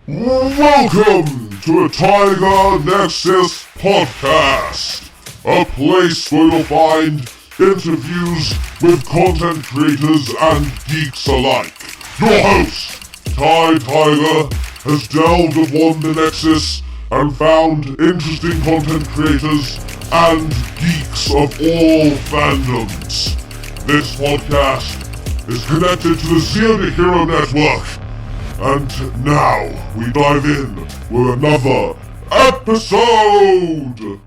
Welcome to the Tiger Nexus Podcast, a place where you'll find interviews with content creators and geeks alike. Your host, Tiger, has delved upon the Nexus and found interesting content creators and geeks of all fandoms. This podcast is connected to the Zero Hero Network. And now we dive in with another episode!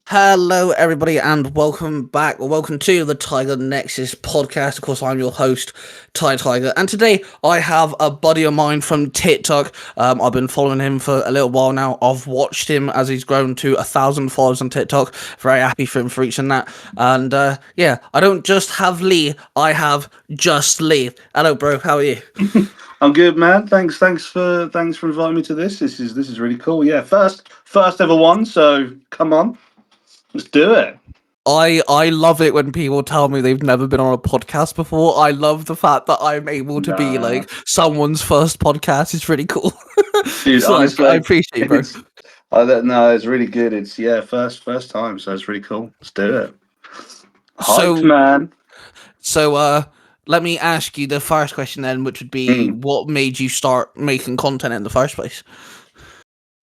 Hello everybody and welcome back, or welcome to the Tiger Nexus podcast. Of course, I'm your host, Tiger, and today I have a buddy of mine from TikTok. I've been following him for a little while now. I've watched him as he's grown to 1,000 followers on TikTok. Very happy for him for reaching that. And yeah, I don't just have Lee, I have just Lee. Hello bro, how are you? I'm good, man. Thanks for inviting me to this. This is really cool. Yeah, first ever one. So come on, let's do it. I love it when people tell me they've never been on a podcast before. I love the fact that I'm able to be like someone's first podcast. It's really cool. Dude, So honestly, I appreciate it, bro. No, it's really good. It's first time, so it's really cool. Let's do it. So, Hyped, man. So let me ask you the first question then, which would be what made you start making content in the first place?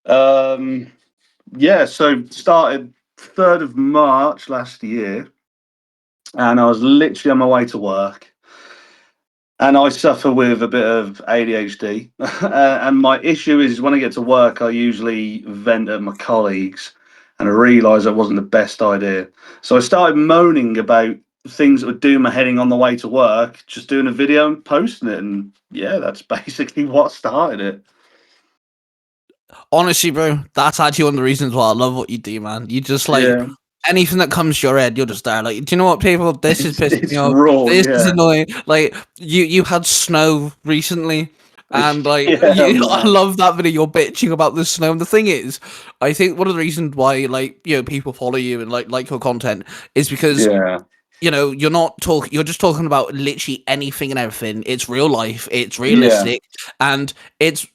Yeah, so started 3rd of March last year, and I was literally on my way to work. And I suffer with a bit of ADHD. And my issue is when I get to work, I usually vent at my colleagues, and I realised that wasn't the best idea. So I started moaning about things that would do my heading on the way to work, just doing a video and posting it. And yeah, that's basically what started it. Honestly, bro, that's actually one of the reasons why I love what you do, man. You just like anything that comes to your head, you're just there. Like, do you know what, people? This is pissing me off. Raw, this is annoying. Like, you had snow recently, and like, I love that video. You're bitching about the snow. And the thing is, I think one of the reasons why, like, you know, people follow you and like your content is because you know, you're just talking about literally anything and everything. It's real life. It's realistic, and it's.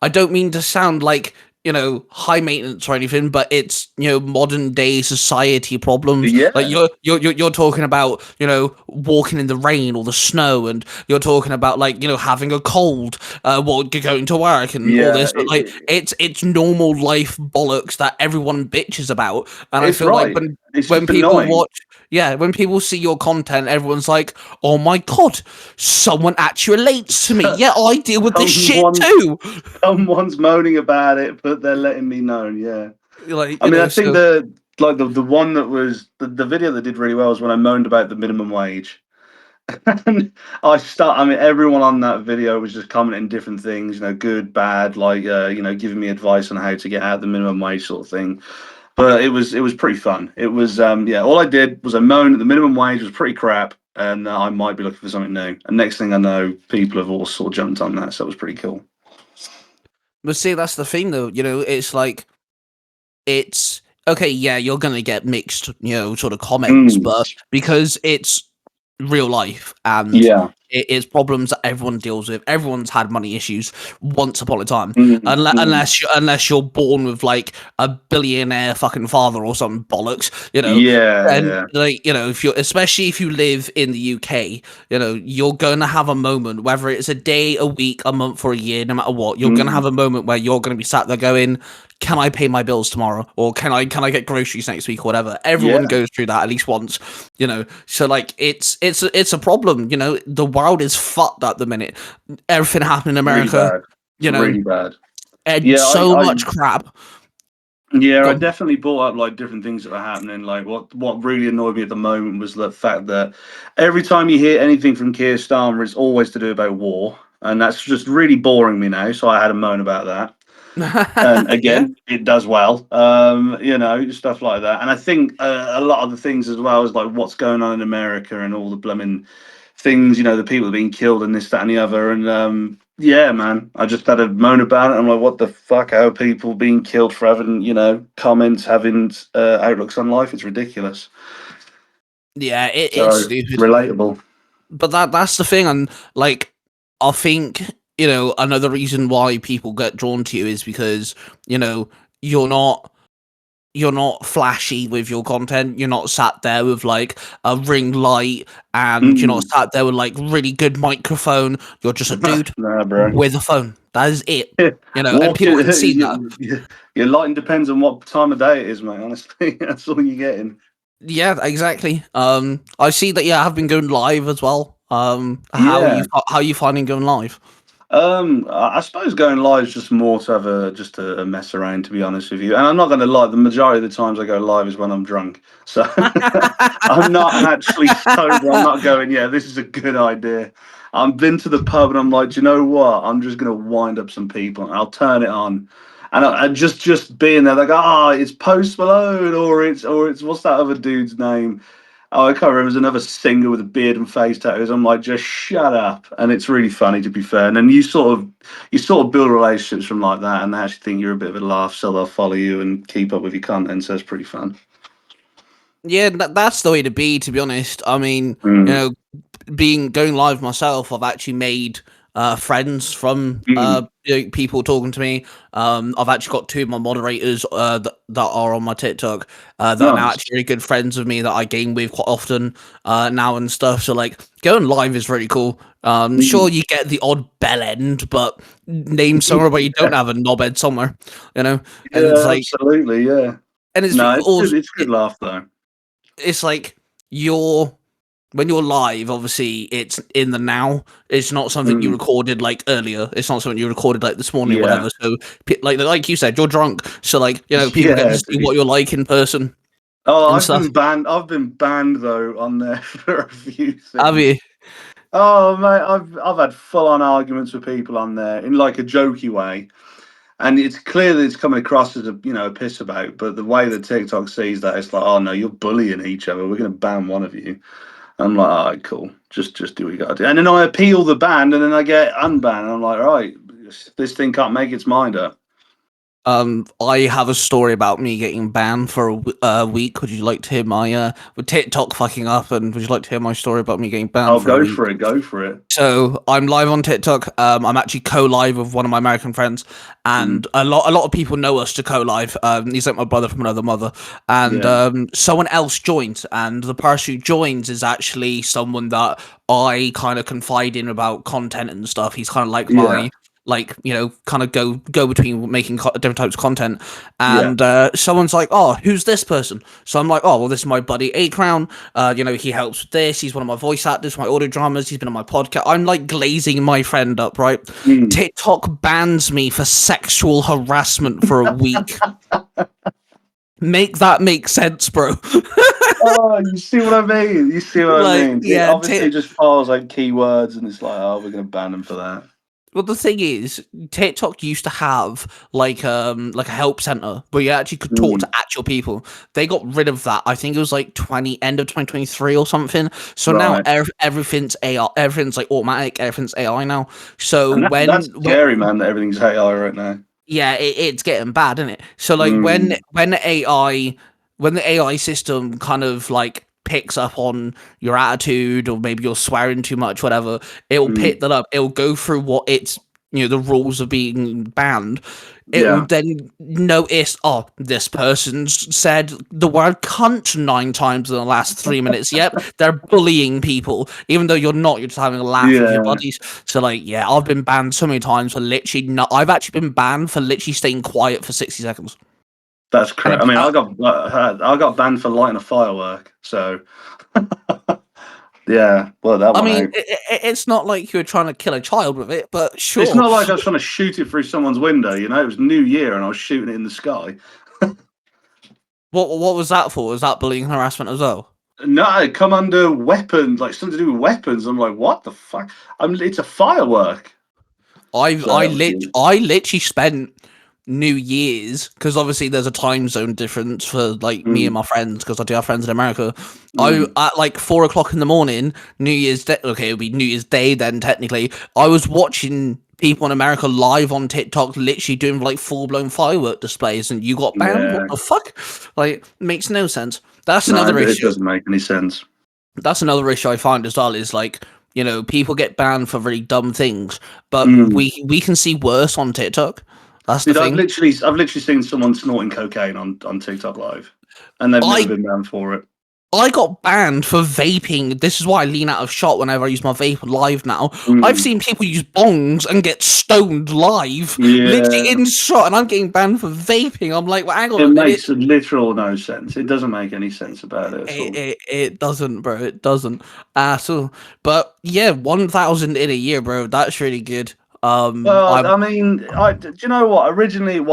I don't mean to sound like, you know, high maintenance or anything, but it's, you know, modern day society problems. Yeah. Like you're talking about, you know, walking in the rain or the snow, and you're talking about like, you know, having a cold, going to work and all this. But like it's normal life bollocks that everyone bitches about. And I feel like when people watch. Yeah, when people see your content, everyone's like, "Oh my god, someone actually relates to me." Yeah, I deal with this shit too. Someone's moaning about it, but they're letting me know. Yeah, like I mean, I think the one that was the video that did really well was when I moaned about the minimum wage. And I mean, everyone on that video was just commenting different things, you know, good, bad, like you know, giving me advice on how to get out of the minimum wage sort of thing. But it was pretty fun. It was all I did was I moaned that the minimum wage was pretty crap, and I might be looking for something new. And next thing I know, people have all sort of jumped on that, so it was pretty cool. But see, that's the thing, though. You know, it's like it's okay. Yeah, you're gonna get mixed, you know, sort of comments, but because it's real life and it is problems that everyone deals with. Everyone's had money issues once upon a time, unless you're born with like a billionaire fucking father or some bollocks, you know. Like, you know, especially if you live in the UK, you know, you're gonna have a moment, whether it's a day, a week, a month, or a year, no matter what, you're gonna have a moment where you're gonna be sat there going, can I pay my bills tomorrow, or can I get groceries next week, or whatever. Everyone goes through that at least once, you know. So like it's a problem, you know. The world is fucked at the minute. Everything happening in America, you know, really bad. And much crap. Yeah, I definitely brought up like different things that are happening. Like what really annoyed me at the moment was the fact that every time you hear anything from Keir Starmer, it's always to do about war, and that's just really boring me now. So I had a moan about that. And again, it does well, you know, stuff like that. And I think a lot of the things as well is like what's going on in America and all the blooming things, you know, the people being killed and this, that, and the other. And yeah, man, I just had a moan about it. I'm like, what the fuck? How are people being killed for having, you know, comments, having outlooks on life? It's ridiculous. Yeah, it's stupid. Relatable. But that's the thing, and like, I think, another reason why people get drawn to you is because, you're not flashy with your content. You're not sat there with like a ring light, and you're not sat there with like really good microphone. You're just a dude Nah, bro. with a phone. That is it. And Walking, people can see that. your lighting depends on what time of day it is, mate. Honestly, that's all you're getting. Yeah, exactly. I see that. Yeah, I've been going live as well. Yeah. How are you finding going live? I suppose going live is just more to have a mess around, to be honest with you. And I'm not going to lie, the majority of the times I go live is when I'm drunk. So I'm not actually sober. I'm not going, yeah, this is a good idea. I've been to the pub and I'm like, do you know what? I'm just going to wind up some people and I'll turn it on. And I just being there, they go, it's Post Malone, or it's what's that other dude's name? Oh, I can't remember. There's another singer with a beard and face tattoos. I'm like, just shut up. And it's really funny, to be fair. And then you sort of build relationships from like that, and they actually think you're a bit of a laugh, so they'll follow you and keep up with your content. So it's pretty fun. Yeah, that's the way to be. To be honest, I mean, Mm. going live myself, I've actually made friends from Mm. people talking to me. I've actually got two of my moderators that are on my TikTok that are now Nice. actually really good friends of me that I game with quite often now and stuff. So like going live is really cool. Sure, you get the odd bell end, but name somewhere where you don't have a knob head somewhere, and it's Yeah, like, absolutely. Yeah. and it's No, it's also good. It's good laugh though. it's like when you're live, obviously it's in the now. It's not something you Mm. recorded like earlier. It's not something you recorded like this morning or Yeah. whatever. So like you said, you're drunk. So like, people get Yeah, to see dude. what you're like in person Oh, and I've stuff. been banned. I've been banned though on there for a few Have things. you? Oh mate, I've had full on arguments with people on there in like a jokey way, and it's clear that it's coming across as a piss about. But the way that TikTok sees that, it's like, oh no, you're bullying each other. We're going to ban one of you. I'm like, all right, cool. Just do what you got to do. And then I appeal the ban, and then I get unbanned. And I'm like, all right, this thing can't make its mind up. I have a story about me getting banned for a week. Would you like to hear my with TikTok fucking up? And would you like to hear my story about me getting banned Oh, for a go week? for it. Go for it. So I'm live on TikTok. I'm actually co-live with one of my American friends, and a lot of people know us to co-live. He's like my brother from another mother, and Yeah. someone else joined, and the person who joins is actually someone that I kind of confide in about content and stuff. He's kind of like Yeah. my kind of go between making different types of content, Yeah. and someone's like, oh, who's this person? So I'm like, oh, well, this is my buddy A Crown. He helps with this. He's one of my voice actors, my audio dramas. He's been on my podcast. I'm like glazing my friend up, right? Mm. TikTok bans me for sexual harassment for a week. Make that make sense, bro. Oh, you see what I mean? You see what I Like, mean? It yeah, obviously just follows like keywords, and it's like, oh, we're going to ban them for that. well, the thing is, TikTok used to have like a help center where you actually could talk to actual people. They got rid of that. I think it was like end of 2023 or something. So now Right. everything's AI. Everything's like automatic. Everything's AI now. So And that's scary, man, that everything's AI right now. yeah, it's getting bad, isn't it? So like Mm. when the AI system kind of like picks up on your attitude, or maybe you're swearing too much, whatever, it'll Mm. pick that up. It'll go through what it's the rules of being banned. It will Yeah. then notice, oh, this person's said the word cunt 9 times in the last 3 minutes. Yep, they're bullying people, even though you're not. You're just having a laugh with your Yeah. buddies. So, like, yeah, I've been banned so many times for literally not. I've actually been banned for literally staying quiet for 60 seconds. That's And correct. I mean, I got banned for lighting a firework. So, yeah, well, that I one mean, out. it's not like you were trying to kill a child with it, but It's sure. not like I was trying to shoot it through someone's window. It was New Year, and I was shooting it in the sky. What was that for? Was that bullying and harassment as well? No, I come under weapons, like something to do with weapons. I'm like, what the fuck? It's a firework. So that was good. I literally spent New Year's, because obviously there's a time zone difference for like me and Mm. my friends, because I do have friends in America. I Mm. at like 4 o'clock in the morning, New Year's Day. Okay, it would be New Year's Day then technically. I was watching people in America live on TikTok, literally doing like full blown firework displays, and you got banned. What Yeah. the fuck? Like, makes no sense. That's No, another it issue. doesn't make any sense. That's another issue I find as well, is like you know, people get banned for really dumb things, but Mm. we can see worse on TikTok. That's the Dude, I've thing. literally seen someone snorting cocaine on TikTok Live, and they've never I been banned for it. I got banned for vaping. This is why I lean out of shot whenever I use my vape live now. I've Mm. seen people use bongs and get stoned live, literally Yeah, in shot, and I'm getting banned for vaping. I'm like, well, hang on it a minute. makes literal no sense. It doesn't make any sense about it at It, all. it, it doesn't, bro. It doesn't. So, but yeah, 1,000 in a year, bro. That's really good. Well, I I mean, do you know what? Originally, it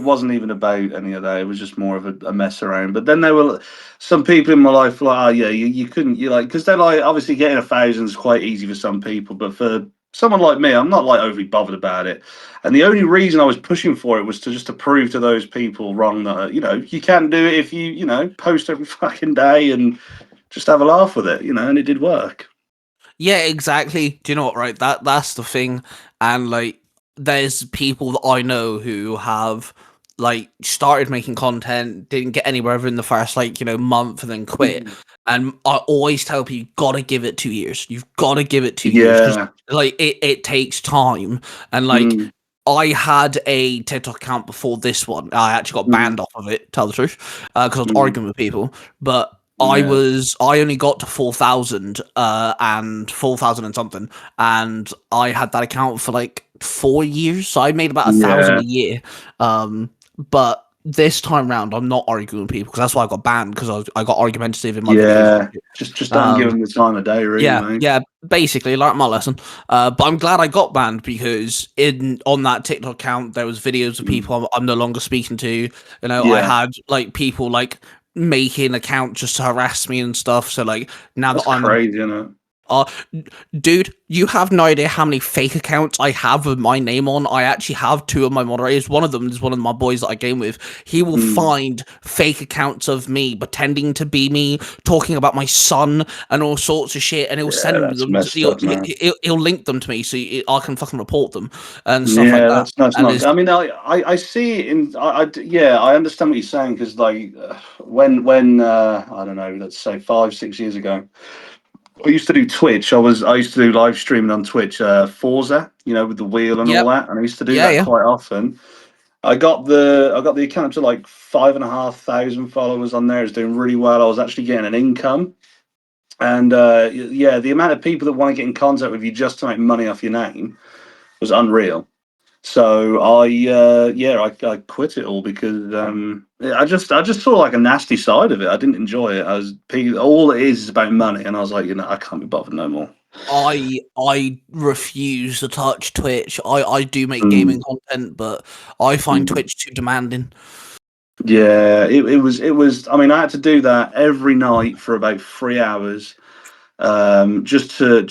wasn't even about any of that. It was just more of a mess around. But then there were some people in my life like, oh yeah, you couldn't, you like, because they're like, obviously getting 1,000 is quite easy for some people, but for someone like me, I'm not like overly bothered about it. And the only reason I was pushing for it was to prove to those people wrong that you can do it if you post every fucking day and just have a laugh with it, and it did work. Yeah, exactly. Do you know what? Right, that's the thing, and like, there's people that I know who have like started making content, didn't get anywhere within the first month, and then quit. Mhm. And I always tell people, you gotta give it 2 years. You've gotta give it 2 years because Yeah. like it takes time, and like. Mm. I had a TikTok account before this one. I actually got Mm. banned off of it, tell the truth, because I was Mm. arguing with people. But Yeah. I only got to 4,000 and 4,000 and something, and I had that account for like 4 years, so I made about 1,000 Yeah. a year. But this time round, I'm not arguing with people because that's why I got banned, because I got argumentative in my videos. Yeah. Just don't give Um, them the time of day, really, yeah, mate. yeah, basically like my lesson. But I'm glad I got banned because in on that TikTok account there was videos of Mm. people I'm no longer speaking to. You know, I Yeah. had like people like making accounts just to harass me and stuff. So like now that That's I'm crazy, isn't it? uh, dude, you have no idea how many fake accounts I have with my name on. I actually have two of my moderators. One of them is one of my boys that I game with. He will Mm. find fake accounts of me pretending to be me, talking about my son and all sorts of shit, and he'll Yeah, send that's them. messed up, man. He'll link them to me so I can fucking report them and stuff like Yeah, that. that's And not. it's I mean, I see it in. Yeah, I understand what you're saying because like when I don't know, let's say 5 6 years ago, I used to do Twitch. I used to do live streaming on Twitch, Forza, with the wheel and all yep, that, and I used to do yeah, that yeah. quite often. I got the account to like 5,500 followers on there. It's doing really well. I was actually getting an income, and yeah, the amount of people that want to get in contact with you just to make money off your name was unreal. So I quit it all because yeah, I just saw like a nasty side of it. I didn't enjoy it. All it is about money, and I was like, I can't be bothered no more. I refuse to touch Twitch. I do make Mm, gaming content, but I find mm. Twitch too demanding. Yeah, it was. I mean, I had to do that every night for about 3 hours, just to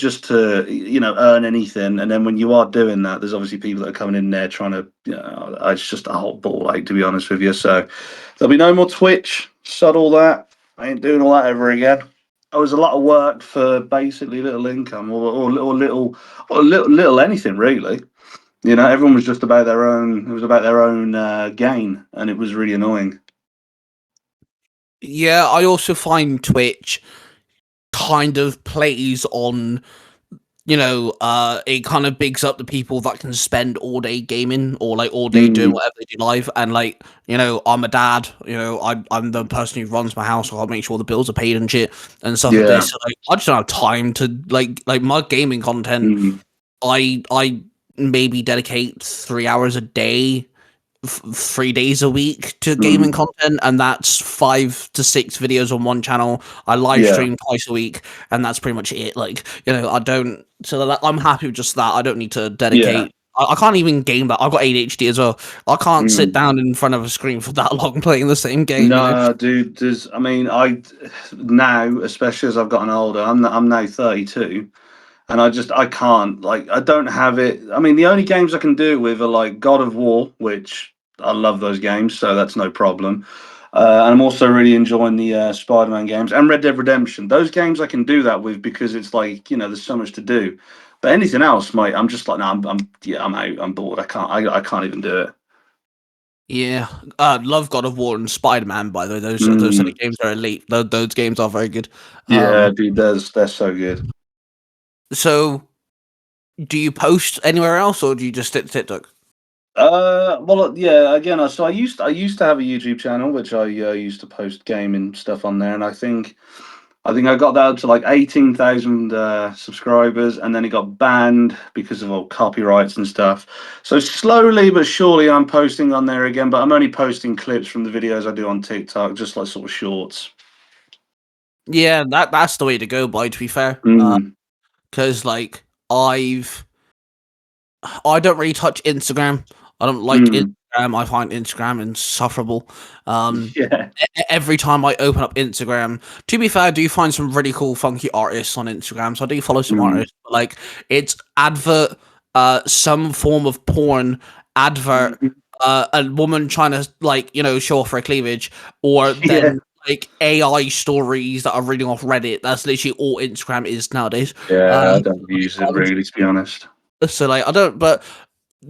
earn anything. And then when you are doing that, there's obviously people that are coming in there trying to, it's just a whole ball ache, to be honest with you. So there'll be no more Twitch. Sod all that. I ain't doing all that ever again. It was a lot of work for basically little income or little anything really. Everyone was just about their own. It was about their own gain, and it was really annoying. Yeah, I also find Twitch kind of plays on, it kind of bigs up the people that can spend all day gaming or like all day doing Mm, whatever they do live. And like, I'm a dad, I'm the person who runs my house, so I'll make sure the bills are paid and shit and stuff like yeah. this. So like, I just don't have time to like my gaming content. Mm, I maybe dedicate 3 hours a day, 3 days a week to gaming mm, content, and that's 5 to 6 videos on one channel. I live yeah. stream twice a week, and that's pretty much it. Like, I don't. So that, I'm happy with just that. I don't need to Yeah. dedicate. I can't even game that. I've got ADHD as well. I can't sit Mm. down in front of a screen for that long playing the same game. No, dude. I mean, I now, especially as I've gotten older, I'm now 32, and I can't like I don't have it. I mean, the only games I can do it with are like God of War, which I love those games, so that's no problem. And I'm also really enjoying the Spider-Man games and Red Dead Redemption. Those games I can do that with because it's like there's so much to do. But anything else, mate, I'm just like no, I'm out. I'm bored. I can't even do it. Yeah, love God of War and Spider Man. By the way, those set Mm. of games are elite. Those games are very good. Yeah, Um, dude, they're so good. So, do you post anywhere else, or do you just stick to TikTok? Well, yeah. Again, so I used to have a YouTube channel which I used to post gaming stuff on there, and I think I got that up to like 18,000 subscribers, and then it got banned because of all copyrights and stuff. So slowly but surely, I'm posting on there again, but I'm only posting clips from the videos I do on TikTok, just like sort of shorts. Yeah, that's the way to go. By to be fair, Mm, because like I don't really touch Instagram. I don't like mm, Instagram. I find Instagram insufferable. Um, yeah, every time I open up Instagram, to be fair, I do find some really cool, funky artists on Instagram. So I do follow some mm, artists. But like it's advert, some form of porn advert, mhm, a woman trying to like show off her cleavage, or yeah, then like AI stories that are reading off Reddit. That's literally all Instagram is nowadays. yeah. Um, I don't use it really, to be honest. so like I don't, but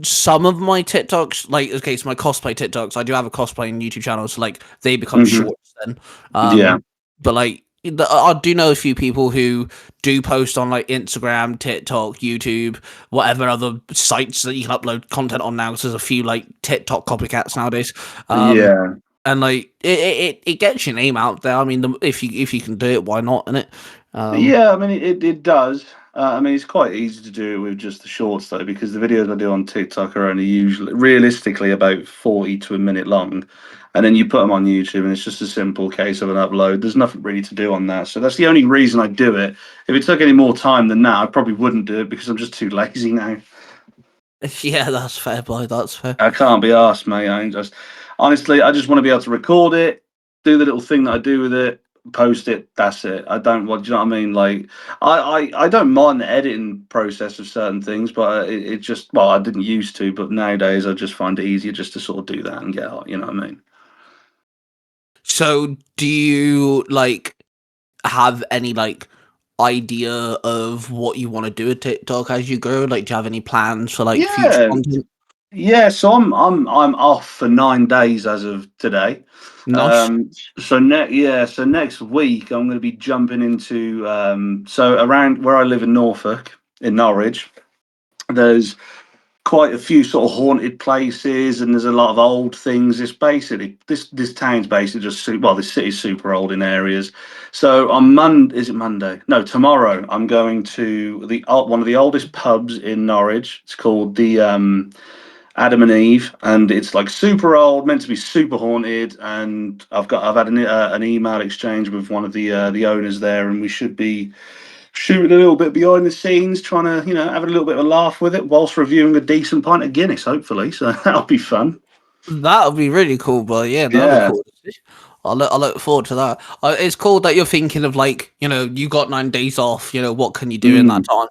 some of my TikToks, like okay, so my cosplay TikToks, I do have a cosplaying YouTube channel, so like they become Hmm. shorts then. Yeah, But like I do know a few people who do post on like Instagram, TikTok, YouTube, whatever other sites that you can upload content on now. 'Cause there's a few like TikTok copycats nowadays. yeah. And like it gets your name out there. I mean, if you can do it, why not? Innit? Um, Yeah, I mean it does. I mean it's quite easy to do it with just the shorts though, because the videos I do on TikTok are only usually realistically about 40 to a minute long, and then you put them on YouTube and it's just a simple case of an upload. There's nothing really to do on that, so that's the only reason I do it. If it took any more time than that, I probably wouldn't do it because I'm just too lazy now. yeah, that's fair, boy. That's fair. I can't be asked, mate. I just honestly, I just want to be able to record it, do the little thing that I do with it, post it. That's it. I don't want. Do you know what I mean? Like, I don't mind the editing process of certain things, but it just well, I didn't used to, but nowadays I just find it easier just to sort of do that and get out. You know what I mean? So, do you like have any like idea of what you want to do with TikTok as you grow? Like, do you have any plans for like future Yeah, content? yeah. So I'm off for 9 days as of today. Nice. Um, so next week I'm going to be jumping into so around where I live in Norfolk, in Norwich. There's quite a few sort of haunted places, and there's a lot of old things. It's basically this town's basically just well, this city's super old in areas. So on is it Monday? No, tomorrow I'm going to the one of the oldest pubs in Norwich. It's called the Adam and Eve, and it's like super old, meant to be super haunted. And I've had an email exchange with one of the owners there, and we should be shooting a little bit behind the scenes, trying to have a little bit of a laugh with it whilst reviewing a decent pint of Guinness, hopefully. So that'll be fun. That would be really cool, but yeah, that'll be Yeah. cool. I look forward to that. It's cool that you're thinking of like, you got 9 days off. What can you do in that Mm, time?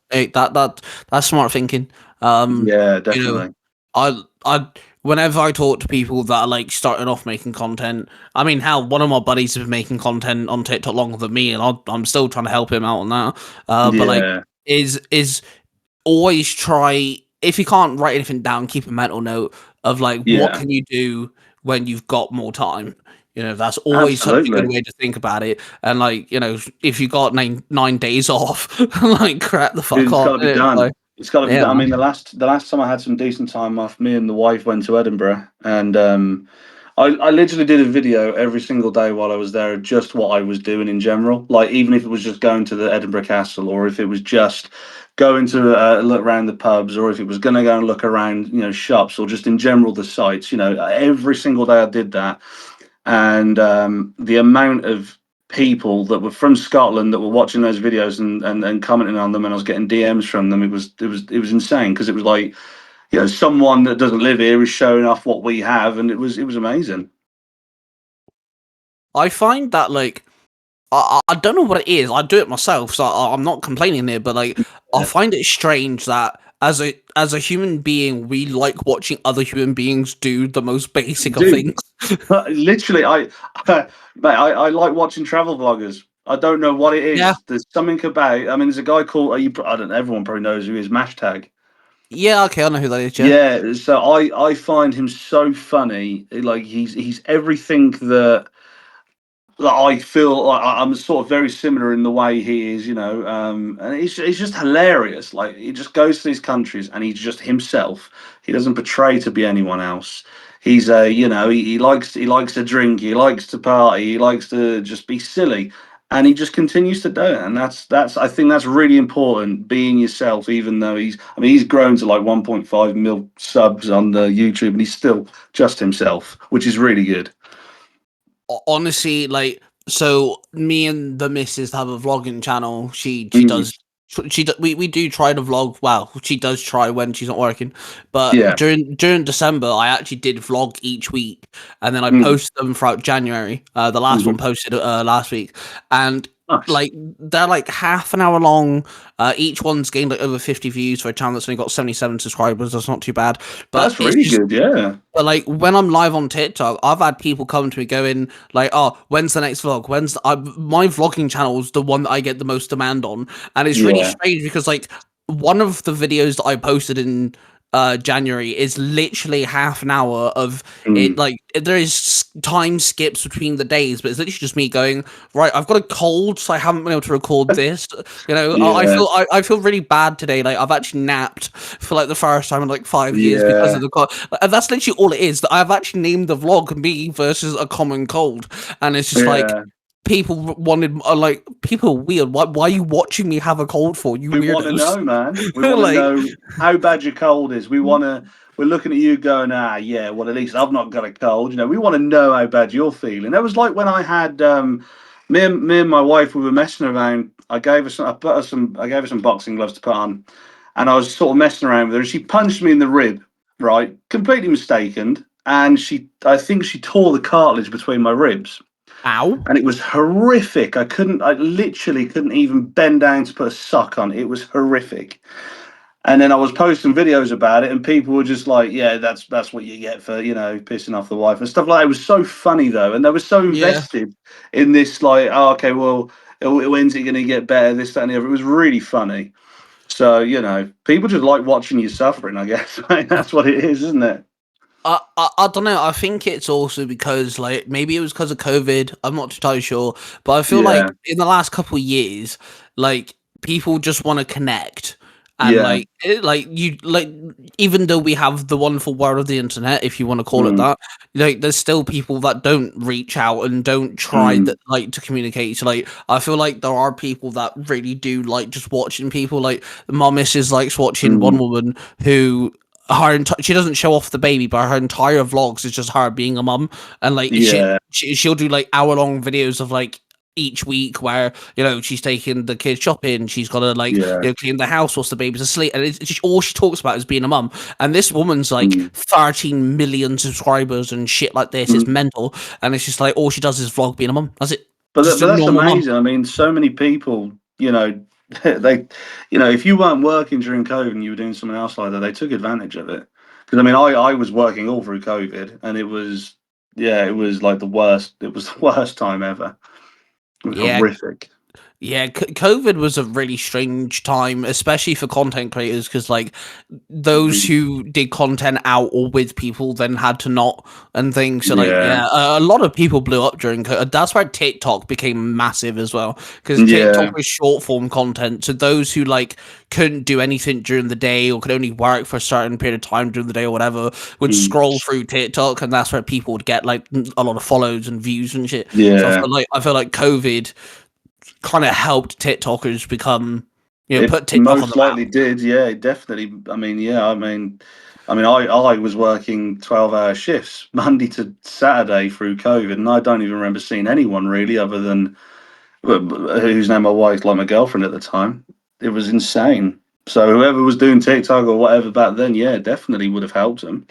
That's smart thinking. Um, yeah, you know, definitely. I whenever I talk to people that are like starting off making content, I mean, hell, one of my buddies has been making content on TikTok longer than me, and I'm still trying to help him out on that. But like, Yeah. is always try if you can't write anything down, keep a mental note of like what Yeah. can you do when you've got more time. That's always such a good Absolutely. way to think about it. And like, if you got nine days off, like crap the Dude, fuck it's got on to be it. done. Like, It's got to be yeah, done. I man. mean, the last time I had some decent time off, me and the wife went to Edinburgh, and I literally did a video every single day while I was there, just what I was doing in general. Like even if it was just going to the Edinburgh Castle, or if it was just going to look around the pubs, or if it was going to go and look around, shops, or just in general the sites. Every single day I did that, and the amount of people that were from Scotland that were watching those videos and commenting on them, and I was getting DMs from them. It was insane, because it was like someone that doesn't live here is showing off what we have, and it was amazing. I find that like I don't know what it is. I do it myself, so I'm not complaining here. But like, I Yeah. find it strange that as a human being, we like watching other human beings do the most basic of Dude, things. literally, mate, I like watching travel vloggers. I don't know what it Yeah, is. There's something about. I mean, there's a guy called. I don't know. Everyone probably knows who he is. Mashtag. yeah, okay, I know who that is. Yeah, Yeah. So I find him so funny. Like he's everything that that I feel like I'm sort of very similar in the way he is, and it's just hilarious. Like he just goes to these countries and he's just himself. He doesn't portray to be anyone else. He's he likes to drink, he likes to party, he likes to just be silly, and he just continues to do it. And that's I think that's really important, being yourself. Even though he's grown to like 1.5 mil subs on the YouTube, and he's still just himself, which is really good. Honestly, like, so me and the missus have a vlogging channel. She Mm, does. We do try to vlog. Well, she does try when she's not working, but yeah. during December, I actually did vlog each week, and then I Mm, post them throughout January. The last one mhm. posted last week, and Nice. like they're like half an hour long. Each one's gained like over 50 views for a channel that's only got 77 subscribers. That's not too bad, but That's it's really just. good. Yeah. But like when I'm live on TikTok, I've had people come to me going like, "Oh, when's the next vlog? My vlogging channel is the one that I get the most demand on," and it's really Yeah. strange because like one of the videos that I posted in January is literally half an hour of it. Mm, Like there is time skips between the days, but it's literally just me going, right, I've got a cold, so I haven't been able to record this. I yeah. feel I feel really bad today. Like I've actually napped for like the first time in like 5 years because of Yeah. the cold. And that's literally all it is. That I've actually named the vlog "Me versus a Common Cold," and it's just like Yeah. people wanted like people are weird. Why are you watching me have a cold for, you We want to weirdos? know, man. We want to Like, know how bad your cold is. We're looking at you going, yeah, well, at least I've not got a cold. We want to know how bad you're feeling. That was like when I had, me and my wife, we were messing around. I gave her some boxing gloves to put on, and I was sort of messing around with her, and she punched me in the rib, right? Completely mistaken. And I think she tore the cartilage between my ribs. ow. And it was horrific. I literally couldn't even bend down to put a sock on. It was horrific. And then I was posting videos about it, and people were just like, "Yeah, that's what you get for pissing off the wife and stuff like that." It was so funny though, and they were so Yeah. invested in this. Like, oh, okay, well, when's it going to get better? This, that, and the other. It was really funny. So people just like watching you suffering. I guess that's what it is, isn't it? I don't know. I think it's also because like maybe it was because of COVID. I'm not entirely sure, but I feel Yeah, like in the last couple of years, like people just want to connect, and yeah, like even though we have the wonderful world of the internet, if you want to call it mm, that, like there's still people that don't reach out and don't try mm, that like to communicate. So like I feel like there are people that really do like just watching people. Like my missus likes watching one mm, woman who she doesn't show off the baby, but her entire vlogs is just her being a mum, and like yeah, she'll do like hour-long videos of like each week where she's taking the kids shopping, she's got to like yeah, clean the house whilst the baby's asleep, and it's just all she talks about is being a mum. And this woman's like mm, 13 million subscribers and shit like this. It's mm. mental, and it's just like all she does is vlog being a mum. That's it. But Just but a that's normal mum. amazing. I mean, so many people, they, if you weren't working during COVID and you were doing something else like that, they took advantage of it. Because I mean, I was working all through COVID, and it was like the worst. It was the worst time ever. It was Yeah, horrific. yeah, COVID was a really strange time, especially for content creators, because like those Mhm. who did content out or with people then had to not and things. So like, Yeah, yeah, a lot of people blew up during COVID. That's why TikTok became massive as well, because TikTok yeah, was short form content. So those who like couldn't do anything during the day or could only work for a certain period of time during the day or whatever would mm, scroll through TikTok, and that's where people would get like a lot of follows and views and shit. So yeah. I feel like COVID kind of helped TikTokers become, It put TikTok on most the map. likely did. Yeah, it definitely. I mean, yeah. I was working 12-hour shifts Monday to Saturday through COVID, and I don't even remember seeing anyone really other than whose name my wife, like my girlfriend at the time. It was insane. So whoever was doing TikTok or whatever back then, yeah, definitely would have helped them.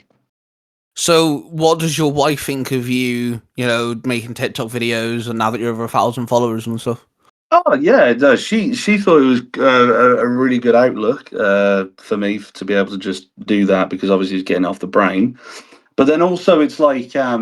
So, what does your wife think of you, making TikTok videos, and now that you're over 1,000 followers and stuff? Oh yeah, it does. She thought it was a really good outlook for me to be able to just do that because obviously it's getting off the brain. But then also it's like I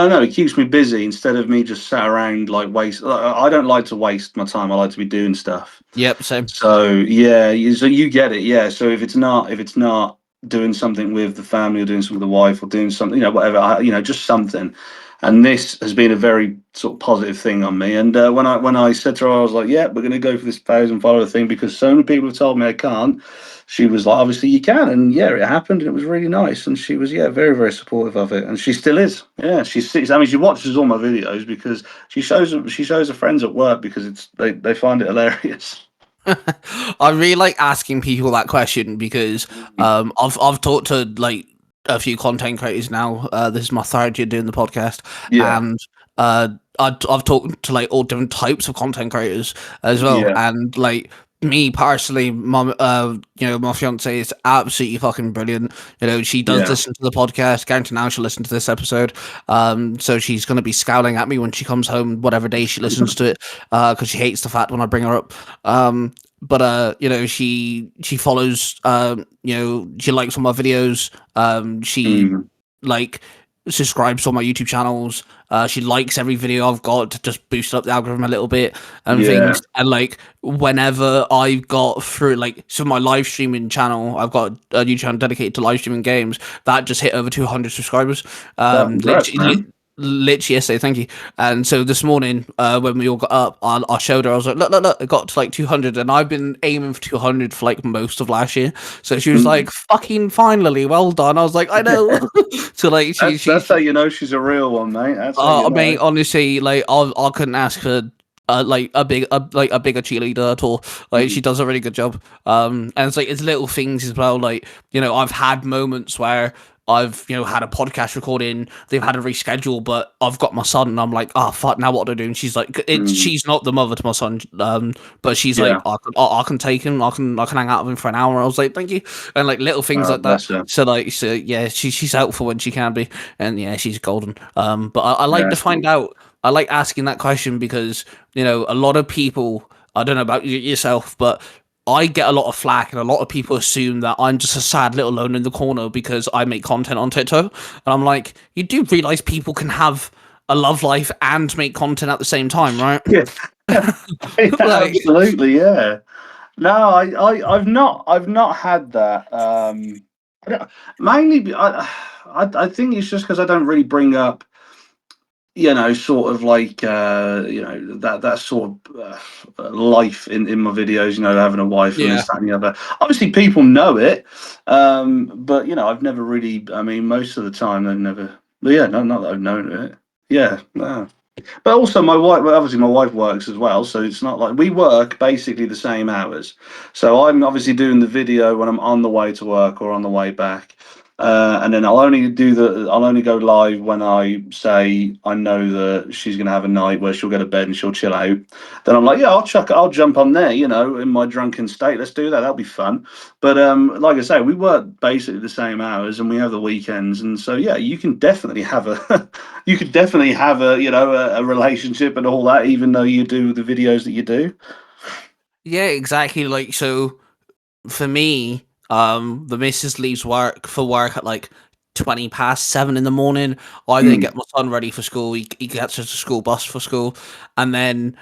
don't know, it keeps me busy instead of me just sat around like waste. I don't like to waste my time. I like to be doing stuff. Yep, same. So yeah, so you get it, yeah. So if it's not doing something with the family or doing something with the wife or doing something, whatever, just something. And this has been a very sort of positive thing on me. And when I said to her, I was like, "Yeah, we're going to go for this 1,000 follower thing because so many people have told me I can't." She was like, "Obviously you can," and yeah, it happened, and it was really nice. And she was very very supportive of it, and she still is. Yeah, I mean, she watches all my videos because she shows her friends at work because they find it hilarious. I really like asking people that question because I've talked to like a few content creators now. This is my third year doing the podcast, Yeah, and I've talked to like all different types of content creators as well. yeah, And like me personally, my fiance is absolutely fucking brilliant. You know, she does yeah. listen to the podcast. Guarantee now she'll listen to this episode. So she's gonna be scowling at me when she comes home, whatever day she listens to it, because she hates the fact when I bring her up. But you know, she follows, you know, she likes all my videos. She Mm, like subscribes to all my YouTube channels. She likes every video I've got to just boost up the algorithm a little bit and yeah. things. And like whenever I've got through like so my live streaming channel, I've got a YouTube channel dedicated to live streaming games that just hit over 200 subscribers. Congrats, man. Literally yesterday, thank you. And so this morning, when we all got up, I showed her. I was like, "Look, look, look! It got to like 200," and I've been aiming for 200 for like most of last year. So she was like, Mm. "Fucking finally, well done!" I was like, "I know." So like, That's how you know she's a real one, mate. That's how you I mean, know. honestly, like I couldn't ask for like a bigger cheerleader at all. Like she Mm, does a really good job. And it's like it's little things as well. Like you know, I've had moments where I've had a podcast recording, they've had to reschedule, but I've got my son, and I'm like, oh fuck, now what do I do? And she's like, mm, she's not the mother to my son, but she's like, yeah. I can take him, I can hang out with him for an hour. I was like, thank you, and like little things Oh, like that. bless her. So yeah, she's helpful when she can be, and yeah, she's golden. But I like Yeah, to find out. I like asking that question because a lot of people. I don't know about yourself, but I get a lot of flack, and a lot of people assume that I'm just a sad little lone in the corner because I make content on TikTok. And I'm like, you do realize people can have a love life and make content at the same time, right? yeah. Yeah, Like, absolutely. Yeah. No, I've not had that. I don't, mainly, I think it's just because I don't really bring up, sort of like, that sort of life in my videos. Having a wife and yeah, this, that, and the other. Obviously, people know it, but I've never really. I mean, most of the time, they've never. But yeah, no, not that I've known it. Yeah, no. But also, my wife, well, obviously, my wife works as well, so it's not like we work basically the same hours. So I'm obviously doing the video when I'm on the way to work or on the way back, and then I'll only go live when I say I know that she's gonna have a night where she'll go to bed and she'll chill out. Then I'm like, yeah, I'll jump on there, in my drunken state. Let's do that. That'll be fun. But like I say, we work basically the same hours, and we have the weekends, and so yeah, you can definitely have a you could definitely have a relationship and all that, even though you do the videos that you do. yeah, exactly. Like, so for me, the missus leaves work at like 20 past 7 in the morning. I then Mm, get my son ready for school. He gets his school bus for school, and then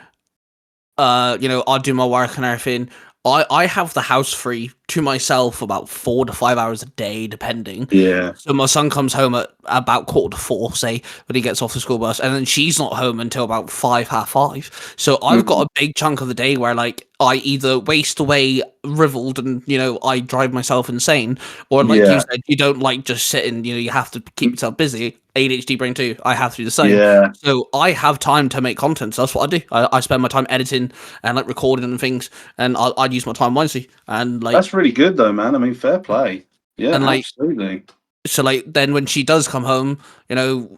I do my work and everything. I have the house free to myself about 4 to 5 hours a day, depending. yeah. So my son comes home at about 4:45, say, when he gets off the school bus, and then she's not home until about 5, 5:30. So I've got Mm, a big chunk of the day where like I either waste away riveled and I drive myself insane, or like you yeah. said, you don't like just sitting. You have to keep yourself busy. ADHD brain too. I have to do the same. Yeah. So I have time to make content. So that's what I do. I spend my time editing and like recording and things, and I use my time wisely. And like That's really good though, man. I mean, fair play. Yeah, and like absolutely. so like then when she does come home,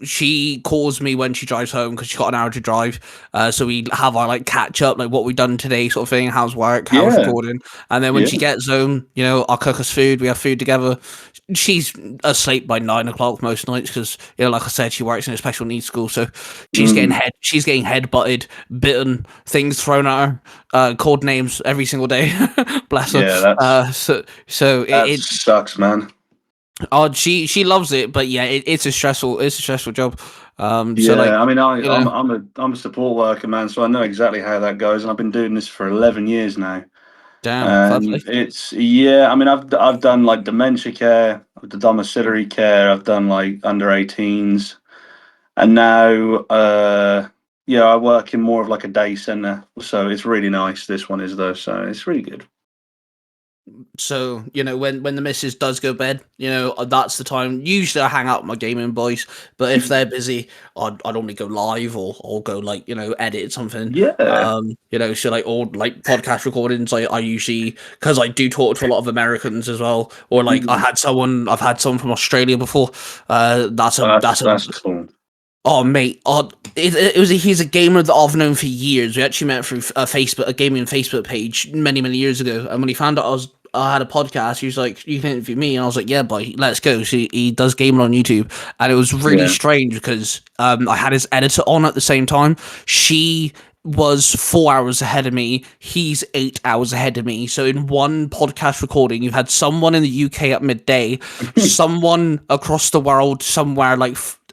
she calls me when she drives home because she's got an hour to drive. So we have our like catch up, like what we done today, sort of thing. How's work? How's Yeah. recording? And then when Yeah. she gets home, I'll cook us food. We have food together. She's asleep by 9 o'clock most nights because like I said, she works in a special needs school, so Mm, she's getting head butted, bitten, things thrown at her, called names every single day. Bless her. yeah, So that sucks, man. oh, she loves it, but yeah, it's a stressful job. So like, Yeah, I mean, you know, I'm a support worker, man, so I know exactly how that goes, and I've been doing this for 11 years now. damn, fair play. And it's yeah, I mean, I've done like dementia care, I've done domiciliary care, I've done like under 18s, and now I work in more of like a day center, so it's really nice. This one is though, so it's really good. So, when the missus does go bed, that's the time. Usually I hang out with my gaming boys, but if they're busy, I'd normally go live or go edit something. Yeah. So or podcast recordings, I usually, because I do talk to a lot of Americans as well, or I've had someone from Australia before. That's cool. Oh mate, he's a gamer that I've known for years. We actually met through a gaming Facebook page many years ago. And when he found out I had a podcast, he was like, "You can interview me," and I was like, "Yeah, boy, let's go." So he does gaming on YouTube, and it was really strange because I had his editor on at the same time. She was 4 hours ahead of me. He's 8 hours ahead of me. So in one podcast recording, you had someone in the UK at midday, someone across the world somewhere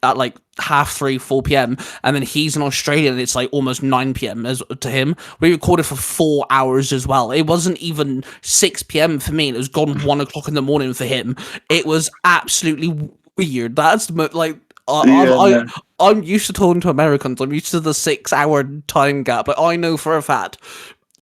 at 3:30, 4 p.m. and then he's in Australia and it's almost 9 p.m. as to him. We recorded for 4 hours as well. It wasn't even 6 p.m. for me, and it was gone 1 o'clock in the morning for him. It was absolutely weird. That's the I'm used to talking to Americans. I'm used to the 6-hour time gap, but I know for a fact,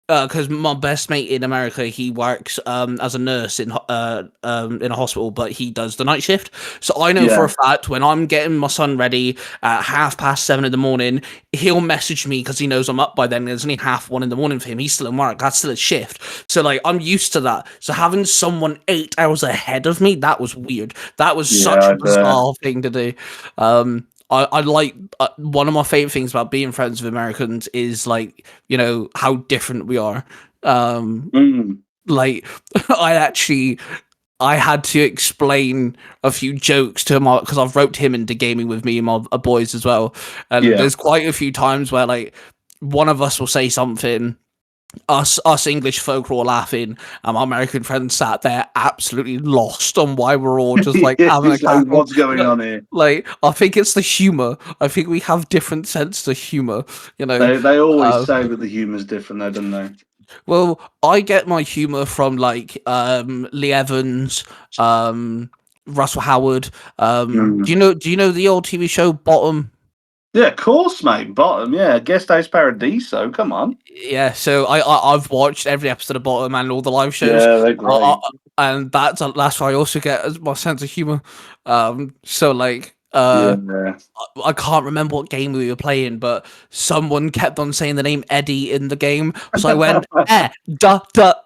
because my best mate in America, he works as a nurse in a hospital, but he does the night shift. So I know for a fact when I'm getting my son ready at 7:30 in the morning, he'll message me because he knows I'm up by then. It's only 1:30 in the morning for him. He's still in work. That's still a shift. So I'm used to that. So having someone 8 hours ahead of me, that was weird. That was such a bizarre thing to do. I like one of my favorite things about being friends with Americans is how different we are. I had to explain a few jokes to him because I've roped him into gaming with me and my boys as well. And there's quite a few times where one of us will say something. Us English folk were all laughing, and my American friends sat there absolutely lost on why we're all just having a cackle. What's going on here? I think it's the humor. I think we have different sense of humor. They always say that the humor's different, though, don't they? Well, I get my humor from Lee Evans, Russell Howard. Do you know the old TV show Bottom? Yeah, of course, mate. Bottom, yeah. Guest House Paradiso, come on. Yeah, so I've watched every episode of Bottom and all the live shows. Yeah, they're great. And that's why I also get my sense of humor. I can't remember what game we were playing, but someone kept on saying the name Eddie in the game, so I went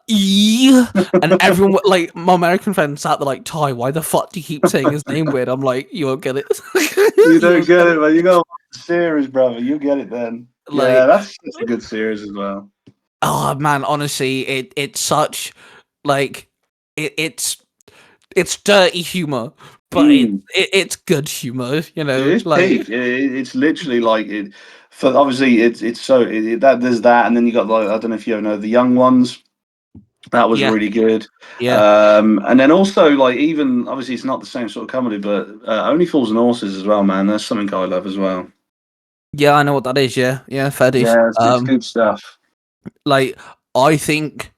E, and everyone my American friends sat there Ty, why the fuck do you keep saying his name weird? I'm like, you won't get it. You don't get it, man. You got the series, brother. You get it then. That's a good series as well. Oh man, honestly, it's such it's dirty humor. But it's good humor, It's literally it. For obviously, it's so that there's that, and then you got I don't know if you ever know The Young Ones. That was really good. Yeah. And then also even obviously it's not the same sort of comedy, but Only Fools and Horses as well, man. That's something I love as well. Yeah, I know what that is. Yeah, fair dues. Yeah, it's good stuff. I think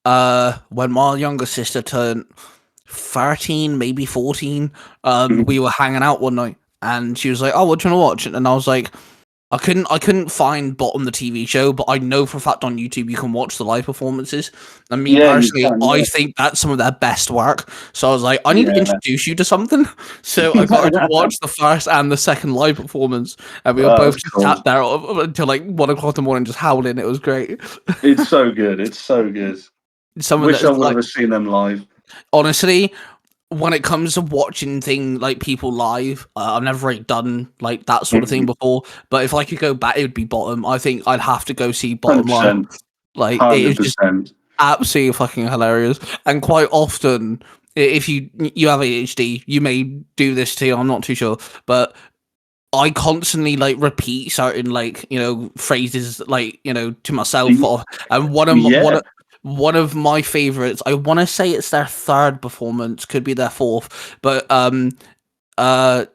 when my younger sister turned 13, maybe 14, we were hanging out one night and she was like, "Oh, what do you want to watch?" And I was like, I couldn't find Bottom the TV show, but I know for a fact on YouTube you can watch the live performances. And me personally, I think that's some of their best work. So I was like, I need to introduce you to something. So I got her to watch the first and the second live performance, and we were both just sat there until 1 o'clock in the morning just howling. It was great. It's so good. It's so good. Wish I would have seen them live. Honestly, when it comes to watching people live, I've never really done that sort of thing before. But if I could go back, it would be Bottom. I think I'd have to go see Bottom 100%. live. It is just absolutely fucking hilarious. And quite often, if you have ADHD, you may do this too. I'm not too sure, but I constantly repeat certain phrases to myself, and one of my favorites, I want to say it's their third performance, could be their fourth, but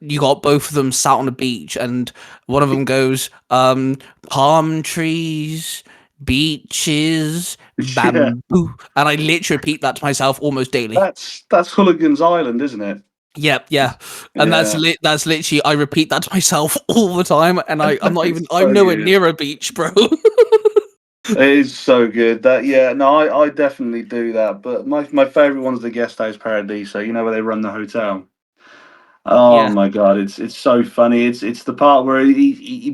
you got both of them sat on a beach, and one of them goes, palm trees, beaches, bamboo, and I literally repeat that to myself almost daily. That's Hooligan's Island, isn't it? Yep, yeah, and Yeah. that's literally I repeat that to myself all the time, and I'm not even It's I'm so nowhere good. near a beach, bro. It is so good. That yeah, no, I definitely do that. But my favorite one's the Guest House Paradiso. You know where they run the hotel. Oh Yeah. my god, it's so funny. It's the part where he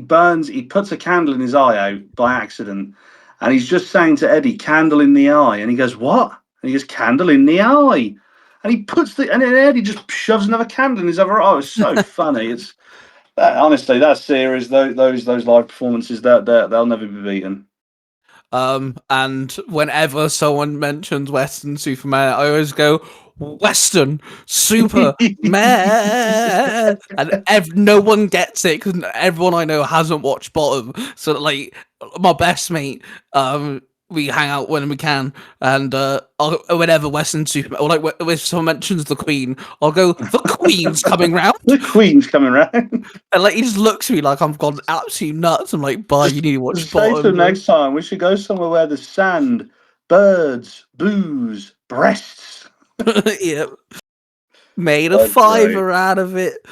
puts a candle in his eye out by accident, and he's just saying to Eddie, "Candle in the eye," and he goes, "What?" And he goes, "Candle in the eye," and he puts and then Eddie just shoves another candle in his other eye. It's so funny. It's honestly that series, those live performances, that they'll never be beaten. And whenever someone mentions Western Superman, I always go Western Superman, and no one gets it because everyone I know hasn't watched Bottom. So like my best mate, we hang out when we can, and whenever Western Superman or like if someone mentions the Queen, I'll go the Queen's coming round, The Queen's coming around. and like he just looks at me like I've gone absolutely nuts. I'm like, "Bye, you need to watch Just say to him Bottom." next time we should go somewhere where there's sand, birds, booze, breasts. Yeah. Made a That's great. fiver out of it.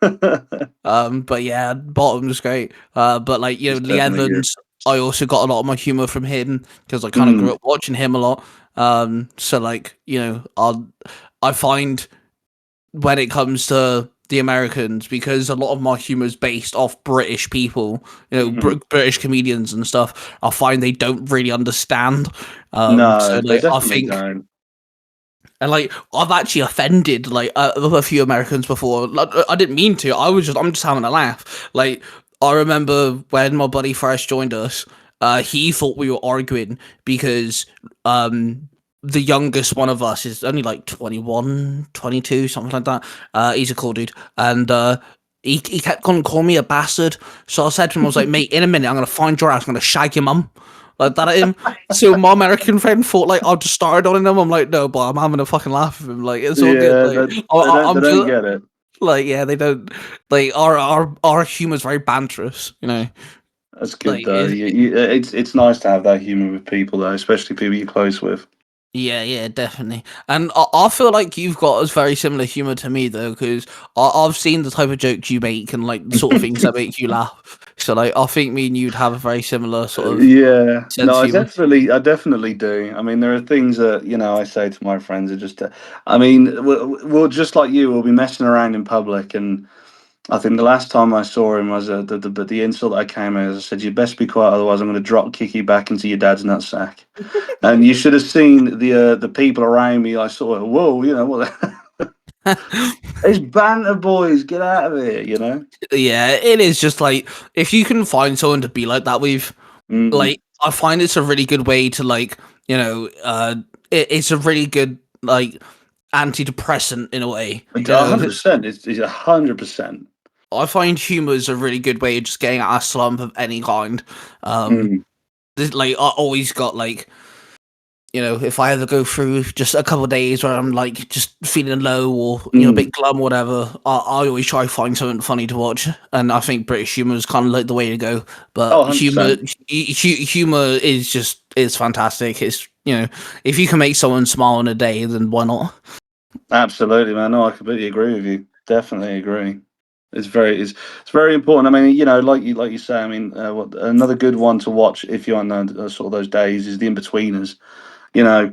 But yeah, Bottom's great. But like It's Lee definitely good. Evans, I also got a lot of my humor from him because I kind of grew Mm, up watching him a lot. So like I find when it comes to the Americans, because a lot of my humor is based off British people, mhm. British comedians and stuff. I find they don't really understand. So No, they like I definitely think don't. And like I've actually offended like a few Americans before. Like, I didn't mean to. I'm just having a laugh. Like I remember when my buddy first joined us, he thought we were arguing because the youngest one of us is only like 21, 22, something like that. He's a cool dude, and he kept on calling me a bastard. So I said to him, I was like, mate, in a minute, I'm gonna find your ass, I'm gonna shag your mum. Like that at him. So my American friend thought like I just started on him. I'm like, no, but I'm having a fucking laugh with him. Like it's all good. Yeah, Like they I'm don't just get it. like yeah, they don't like our humor's very banterous. That's good Like though. It's nice to have that humor with people though, especially people you're close with. yeah, yeah, definitely. And I feel like you've got a very similar humor to me though, because I've seen the type of jokes you make and like the sort of things that make you laugh. So like I think me and you'd have a very similar sort of Yeah, no, sense of humor. I definitely do. I mean, there are things that I say to my friends are just. I mean, we'll just like you. We'll be messing around in public, and I think the last time I saw him was the insult I came as. I said, "You best be quiet, otherwise I'm going to drop kick you back into your dad's nutsack." And you should have seen the people around me. I sort of, whoa, what? It's banter, boys. Get out of here, Yeah, it is just like if you can find someone to be like that with, Mm. like I find it's a really good way to like, it's a really good like antidepressant in a way. 100%. It's 100%. I find humor is a really good way of just getting out of a slump of any kind. Um, Mm. like I always got like if I ever go through just a couple of days where I'm like just feeling low or a Mm. bit glum or whatever, I always try to find something funny to watch, and I think British humor is kind of like the way to go. Oh, But humor, 100%. humor is fantastic. It's if you can make someone smile in a day, then why not? Absolutely, man. No, I completely agree with you. Definitely agree. It's very important. I mean, like you say. I mean, another good one to watch if you're on sort of those days is the In-Betweeners.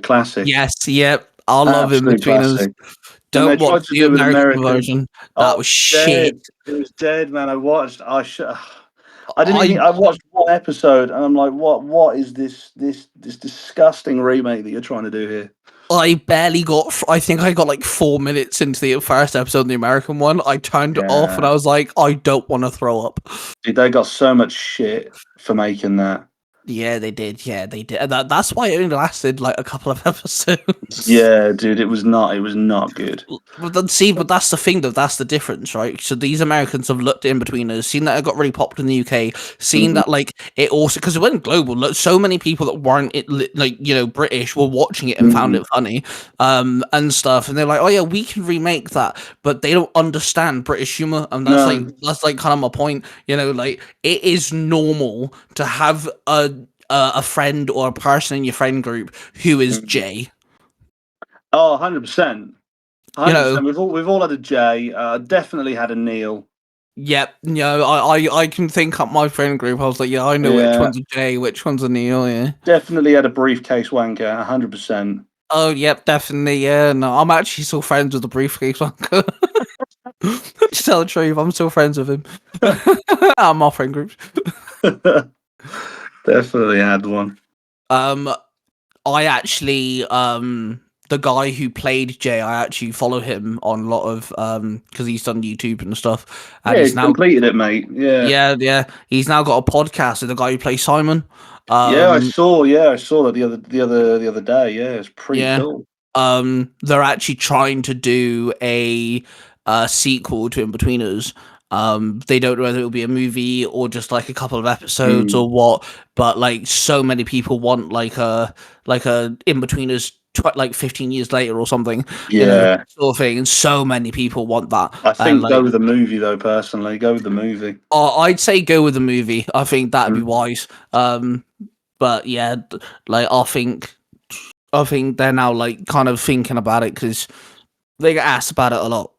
Classic, Yes, yep, I love In absolute Between Us. classic. When they Don't watch tried to the do with American American, version. That oh, was dead. shit. It was dead, man. I watched. I didn't even. I I watched one episode, and I'm like, what is this disgusting remake that you're trying to do here? I barely got. I think I got like 4 minutes into the first episode of the American one. I turned it off and I Yeah, was like, I don't want to throw up. dude, they got so much shit for making that. Yeah, they did. Yeah, they did. And that's why it only lasted like a couple of episodes. Yeah, dude, it was not. It was not good. But then, see, but that's the thing, though. That's the difference, right? So these Americans have looked in between us, seen that it got really popular in the UK, seen Mhm. that like it also because it went global. Like, so many people that weren't British were watching it and found Mhm. it funny, and stuff. And they're like, oh yeah, we can remake that, but they don't understand British humor, and No, that's like kind of my point. Like it is normal to have a friend or a person in your friend group who is Mhm. Jay. Oh, 100%. You know, 100%. We've all had a Jay. Definitely had a Neil. yep. You know, I can think up my friend group. I was like, yeah, I know which Yeah, one's a J, which one's a Neil. Yeah. definitely had a briefcase wanker. 100%. Oh, yep, definitely. Yeah. No, I'm actually still friends with the briefcase uncle. To tell the truth, I'm still friends with him. I'm my friend groups. Definitely had one. I actually the guy who played Jay, I actually follow him on a lot of because he's done YouTube and stuff, and Yeah, he's he's now completed it, mate. Yeah. yeah he's now got a podcast with the guy who plays Simon. Yeah, I Um saw. Yeah, I saw that the other day. Yeah, it's pretty yeah cool. they're actually trying to do a sequel to In Betweeners. They don't know whether it'll be a movie or just like a couple of episodes Mm, or what, but like so many people want like a In Betweeners like 15 years later or something, yeah, sort of thing. And so many people want that, I and think go like with the movie though. Personally, go with the movie. I'd say go with the movie. I think that'd be Mm. wise. But yeah, like I think they're now like kind of thinking about it because they get asked about it a lot.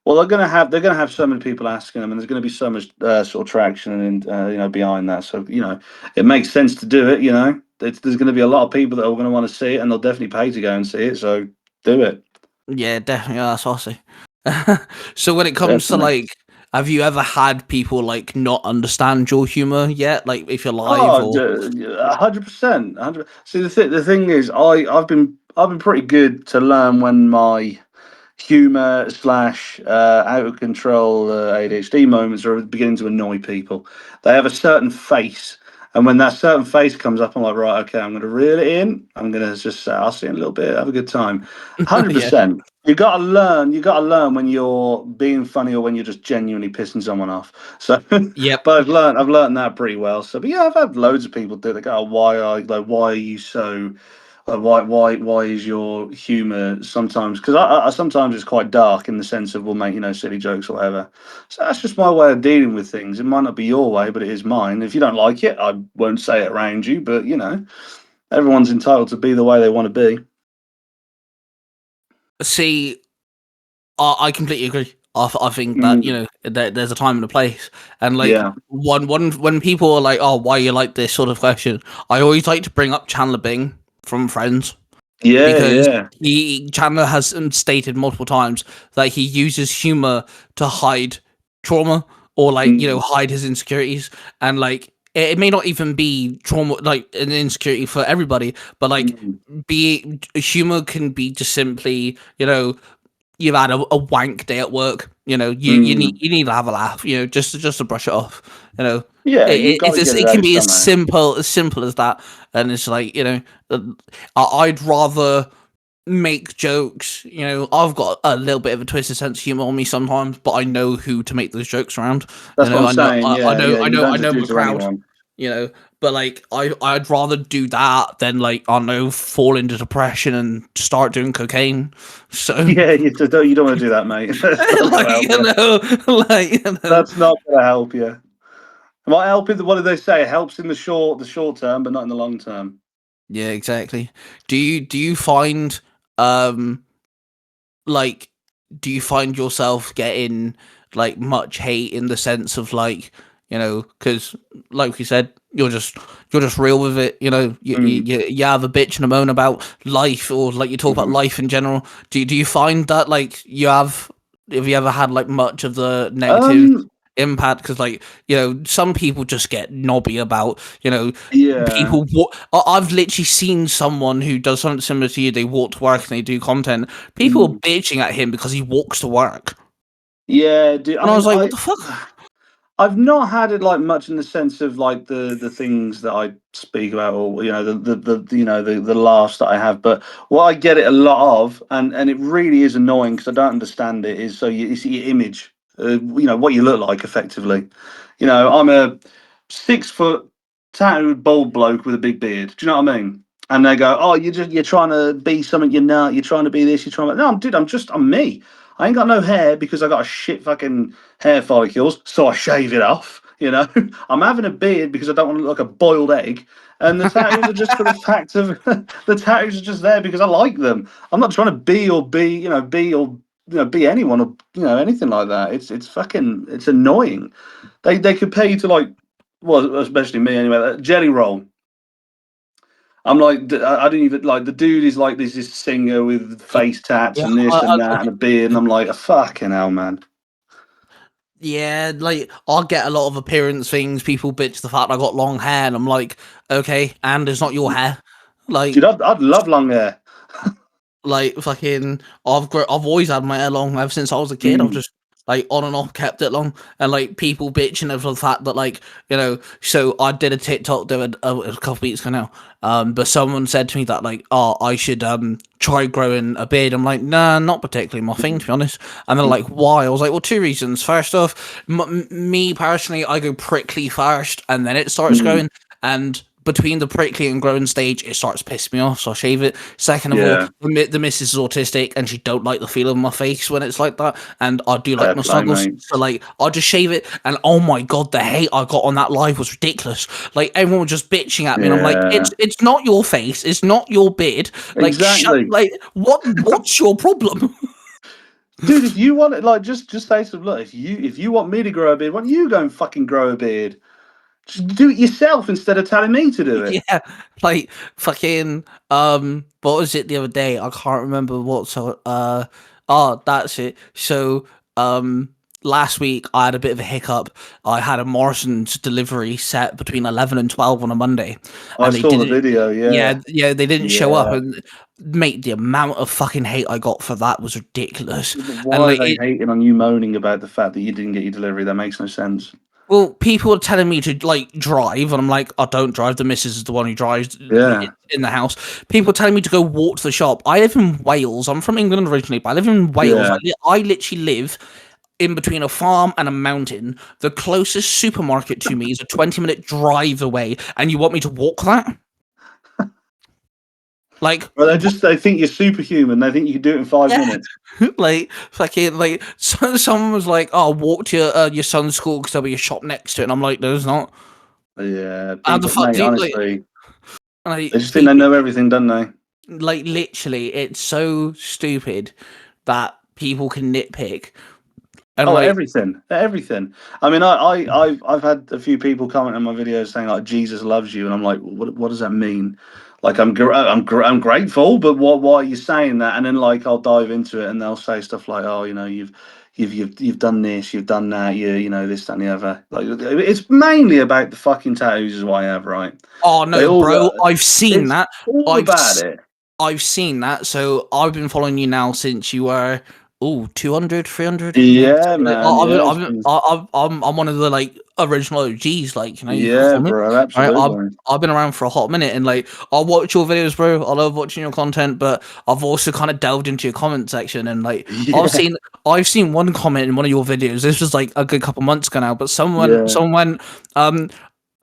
Well, they're gonna have so many people asking them, and there's gonna be so much sort of traction and behind that. So it makes sense to do it. There's gonna be a lot of people that are gonna want to see it, and they'll definitely pay to go and see it. So do it, Yeah, definitely. Yeah, that's awesome. So when it comes to definitely. like, have you ever had people like not understand your humor yet? Like if you're live Oh, or 100%, 100. See, the thing is, I've been pretty good to learn when my humor slash out of control ADHD moments are beginning to annoy people. They have a certain face, and when that certain face comes up, I'm like, right, okay, I'm going to reel it in. I'm going to just say, I'll see you in a little bit, have a good time. Hundred yeah, percent. You got to learn. You got to learn when you're being funny or when you're just genuinely pissing someone off. So, yep, but I've learned that pretty well. So, but yeah, I've had loads of people do it. They go, oh, why are you so why is your humor sometimes, because I sometimes it's quite dark in the sense of we'll make silly jokes or whatever. So that's just my way of dealing with things. It might not be your way, but it is mine. If you don't like it, I won't say it around you, but everyone's entitled to be the way they want to be. see, I completely agree. I think that Mm, there's a time and a place, and like yeah, one when people are like, oh, why you like this sort of question, I always like to bring up Chandler Bing from Friends. yeah, Because yeah. Chandler has stated multiple times that he uses humor to hide trauma or like Mm, hide his insecurities, and like it may not even be trauma like an insecurity for everybody, but like mm, be humor can be just simply you've had a wank day at work. mm. You need to have a laugh. Just to brush it off. You know, Yeah, you got to get it it can out be as somehow. simple as that. And it's like uh, I'd rather make jokes. I've got a little bit of a twisted sense of humor on me sometimes, but I know who to make those jokes around. That's what I'm I know saying. I Yeah, know yeah. I You know don't I just know do my it to crowd. anyone. But like I'd rather do that than like I don't know fall into depression and start doing cocaine. So Yeah, you don't want to do that, mate. That's not going to like help you. like That's not going to help you. It might help in what do they say? It helps in the short term, but not in the long term. yeah, exactly. Do you find um like do you find yourself getting like much hate in the sense of like because like we said you're just real with it, Mm. you have a bitch and a moan about life or like you talk about Mhm. life in general. Do you find that like have you ever had like much of the negative Um, impact because like some people just get knobby about yeah. I've literally seen someone who does something similar to you. They walk to work and they do content. People are Mm. bitching at him because he walks to work, Yeah, dude, I and I mean, was like, what the fuck? I've not had it like much in the sense of like the things that I speak about, or the laughs that I have. But what I get it a lot of, and it really is annoying because I don't understand it. Is so you see your image, what you look like effectively. I'm a 6 foot tattooed bald bloke with a big beard. Do you know what I mean? And they go, "Oh, you're trying to be something you're not. You're trying to be this. You're trying to." No, dude, I'm me. I ain't got no hair because I got a shit fucking hair follicles, so I shave it off. You know, I'm having a beard because I don't want to look like a boiled egg, and the tattoos are just for the fact of the tattoos are just there because I like them. I'm not trying to be anyone or anything like that. It's fucking it's annoying. They compare you to like, well, especially me anyway. Jelly Roll. I'm like, I didn't even like the dude is like this singer with face tats Yeah, and this and that and a beard, and I'm like, fucking hell, man. yeah, like I'll get a lot of appearance things. People bitch the fact I got long hair, and I'm like, okay, and it's not your hair. Like, Dude, I'd love long hair. fucking, I've always had my hair long ever since I was a kid. I've Mm. just like on and off kept it long, and like people bitching over the fact that like So I did a TikTok there a couple weeks ago now. But someone said to me that like, oh, I should try growing a beard. I'm like, nah, not particularly my thing, to be honest. And they're like, why? I was like, well, two reasons. First off, me personally, I go prickly first, and then it starts growing, and between the prickly and growing stage, it starts pissing me off, so I shave it. Second of all, Yeah, the missus is autistic, and she don't like the feel of my face when it's like that, and I do like fair my play, snuggles, mate. so like, I'll just shave it, and oh my god, the hate I got on that live was ridiculous. Like, everyone was just bitching at me, and I'm like, Yeah, it's not your face, it's not your beard, like, exactly. what's your problem? Dude, if you want it, like, just say to them, look, if you want me to grow a beard, why don't you go and fucking grow a beard? Just do it yourself instead of telling me to do it. Yeah, like fucking what was it the other day? I can't remember what oh, that's it. So last week I had a bit of a hiccup. I had a Morrison's delivery set between 11 and 12 on a Monday, I and they saw the didn't. video. Yeah, Yeah, yeah, they didn't show up, yeah. and mate, the amount of fucking hate I got for that was ridiculous. But And why are like, they hating on you, moaning about the fact that you didn't get your delivery? That makes no sense. well, people are telling me to like drive, and I'm like, I don't drive. The missus is the one who drives Yeah, in the house. People are telling me to go walk to the shop. I live in Wales. I'm from England originally, but I live in Wales. yeah. I literally live in between a farm and a mountain. The closest supermarket to me is a 20-minute drive away, and you want me to walk that? Like, Well, they think you're superhuman. They think you can do it in 5 minutes. like fucking like someone was like, "Oh, walk to your son's school because there'll be a shop next to it," and I'm like, "There's not." Yeah, How the people, fuck mate. do you like? Honestly, Like they just think they know everything, don't they? like literally, it's so stupid that people can nitpick and Oh, like, everything. I mean, I've had a few people comment on my videos saying like Jesus loves you, and I'm like, what does that mean? Like, I'm grateful, but why are you saying that? And then like I'll dive into it, and they'll say stuff like, oh, you've done this, you've done that, this, that, and the other. Like, it's mainly about the fucking tattoos, is what I have, right? oh They no, all bro, I've seen it's that. all I've about s- it. I've seen that. So I've been following you now since you were 200, 300, maybe. Yeah, man. Yeah, I'm one of the like original OGs, like you can yeah, call me. bro. Right, Absolutely. I've been around for a hot minute, and like I'll watch your videos, bro. I love watching your content, but I've also kind of delved into your comment section, and like I've Yeah, seen I've seen one comment in one of your videos. This was like a good couple months ago now, but yeah, someone um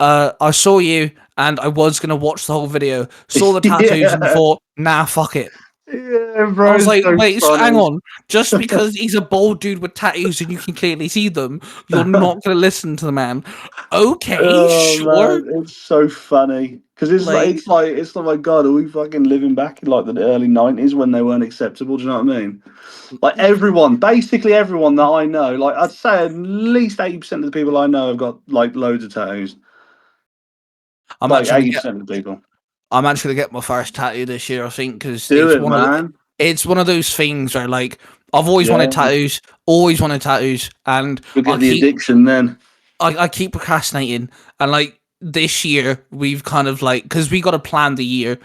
I saw you and I was gonna watch the whole video, saw the tattoos and yeah. thought, nah, fuck it. Yeah, I bro, was it's like, so wait, hang funny. on. Just because he's a bald dude with tattoos and you can clearly see them, you're not gonna listen to the man. Okay, Oh sure. man, it's so funny because Like, it's like my God, are we fucking living back in like the early '90s when they weren't acceptable? Do you know what I mean? Like everyone, basically everyone that I know, like I'd say at least 80% of the people I know have got like loads of tattoos. I'm Like actually gonna get 80% of the people. I'm actually gonna get my first tattoo this year, I think, because Do it, man. it's one of those things where like I've Yeah, always wanted tattoos, and you'll get the addiction then. I keep procrastinating, and like this year we've kind of like, because we got to plan the year,